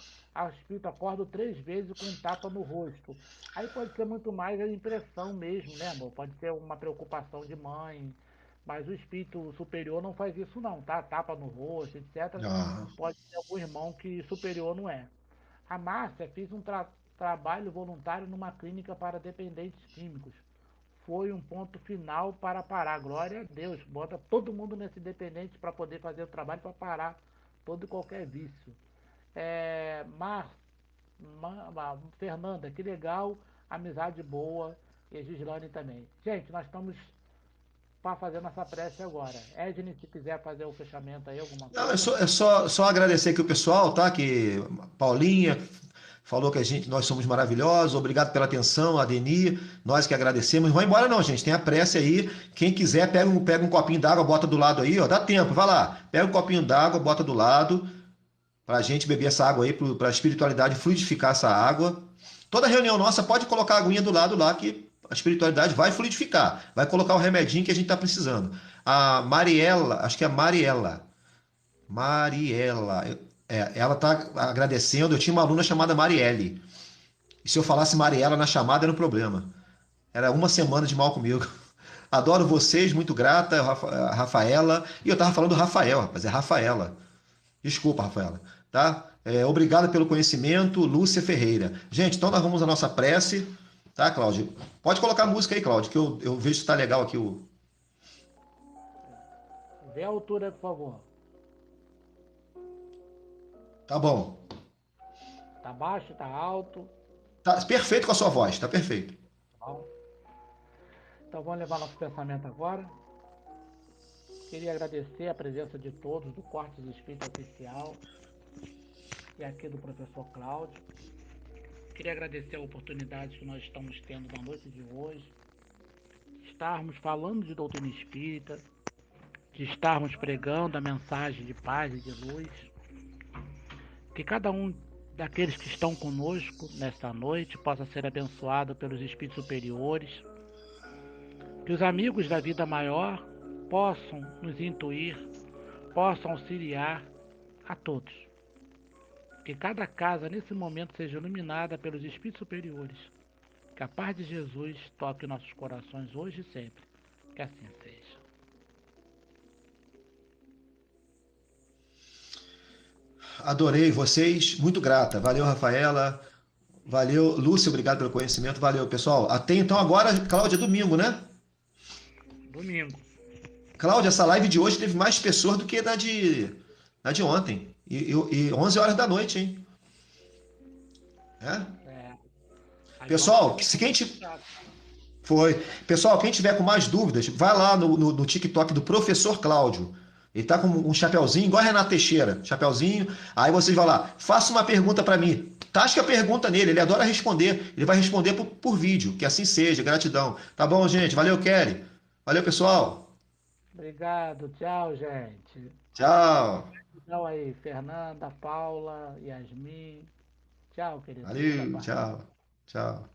acordo 3 vezes com um tapa no rosto. Aí pode ser muito mais a impressão mesmo, né, amor? Pode ser uma preocupação de mãe, mas o espírito superior não faz isso não, tá? Tapa no rosto, etc. Ah, Pode ser algum irmão que superior não é. A Márcia fez um trabalho voluntário numa clínica para dependentes químicos. Foi um ponto final para parar. Glória a Deus. Bota todo mundo nesse dependente para poder fazer o trabalho para parar todo e qualquer vício. É, Fernanda, que legal. Amizade boa. E a Gislane também. Gente, nós estamos para fazer nossa prece agora. Edne, se quiser fazer o fechamento aí, alguma não, é coisa. só, é só, só agradecer aqui o pessoal, tá? Que Paulinha falou que nós somos maravilhosos. Obrigado pela atenção, Adeni. Nós que agradecemos. Não vai embora não, gente. Tem a prece aí. Quem quiser, pega um copinho d'água, bota do lado aí, ó. Dá tempo, vai lá. Pega um copinho d'água, bota do lado, pra gente beber essa água aí, pra espiritualidade fluidificar essa água. Toda reunião nossa pode colocar a aguinha do lado lá que a espiritualidade vai fluidificar. Vai colocar o remedinho que a gente está precisando. A Mariela, acho que é a Mariela. Mariela. Ela está agradecendo. Eu tinha uma aluna chamada Marielle. E se eu falasse Mariela na chamada era um problema. Era uma semana de mal comigo. Adoro vocês, muito grata, Rafaela. E eu estava falando Rafael, rapaz, é Rafaela. Desculpa, Rafaela. Tá? Obrigado pelo conhecimento, Lúcia Ferreira. Gente, então nós vamos à nossa prece. Tá, Cláudio? Pode colocar a música aí, Cláudio, que eu vejo se está legal aqui. Vê a altura, por favor. Tá bom. Tá baixo, tá alto? Tá perfeito com a sua voz, tá perfeito. Tá bom. Então vamos levar nosso pensamento agora. Queria agradecer a presença de todos do Cortes Espírita Oficial e aqui do professor Cláudio. Queria agradecer a oportunidade que nós estamos tendo na noite de hoje, de estarmos falando de doutrina espírita, de estarmos pregando a mensagem de paz e de luz. Que cada um daqueles que estão conosco nesta noite possa ser abençoado pelos espíritos superiores. Que os amigos da vida maior possam nos intuir, possam auxiliar a todos. Que cada casa nesse momento seja iluminada pelos espíritos superiores. Que a paz de Jesus toque nossos corações hoje e sempre. Que assim seja. Adorei vocês, muito grata. Valeu, Rafaela. Valeu, Lúcia, obrigado pelo conhecimento. Valeu, pessoal. Até então agora, Cláudia, é domingo, né? Domingo. Cláudia, essa live de hoje teve mais pessoas do que na de ontem. E 11 horas da noite, hein? É? Pessoal, se quem te... Foi. Pessoal, quem tiver com mais dúvidas, vai lá no TikTok do professor Cláudio. Ele tá com um chapeuzinho, igual a Renato Teixeira, chapeuzinho. Aí vocês vão lá, faça uma pergunta para mim. Tasca a pergunta nele, ele adora responder. Ele vai responder por vídeo, que assim seja, gratidão. Tá bom, gente? Valeu, Kelly. Valeu, pessoal. Obrigado, tchau, gente. Tchau. Tchau aí, Fernanda, Paula, Yasmin. Tchau, querido. Valeu, tchau. Tchau.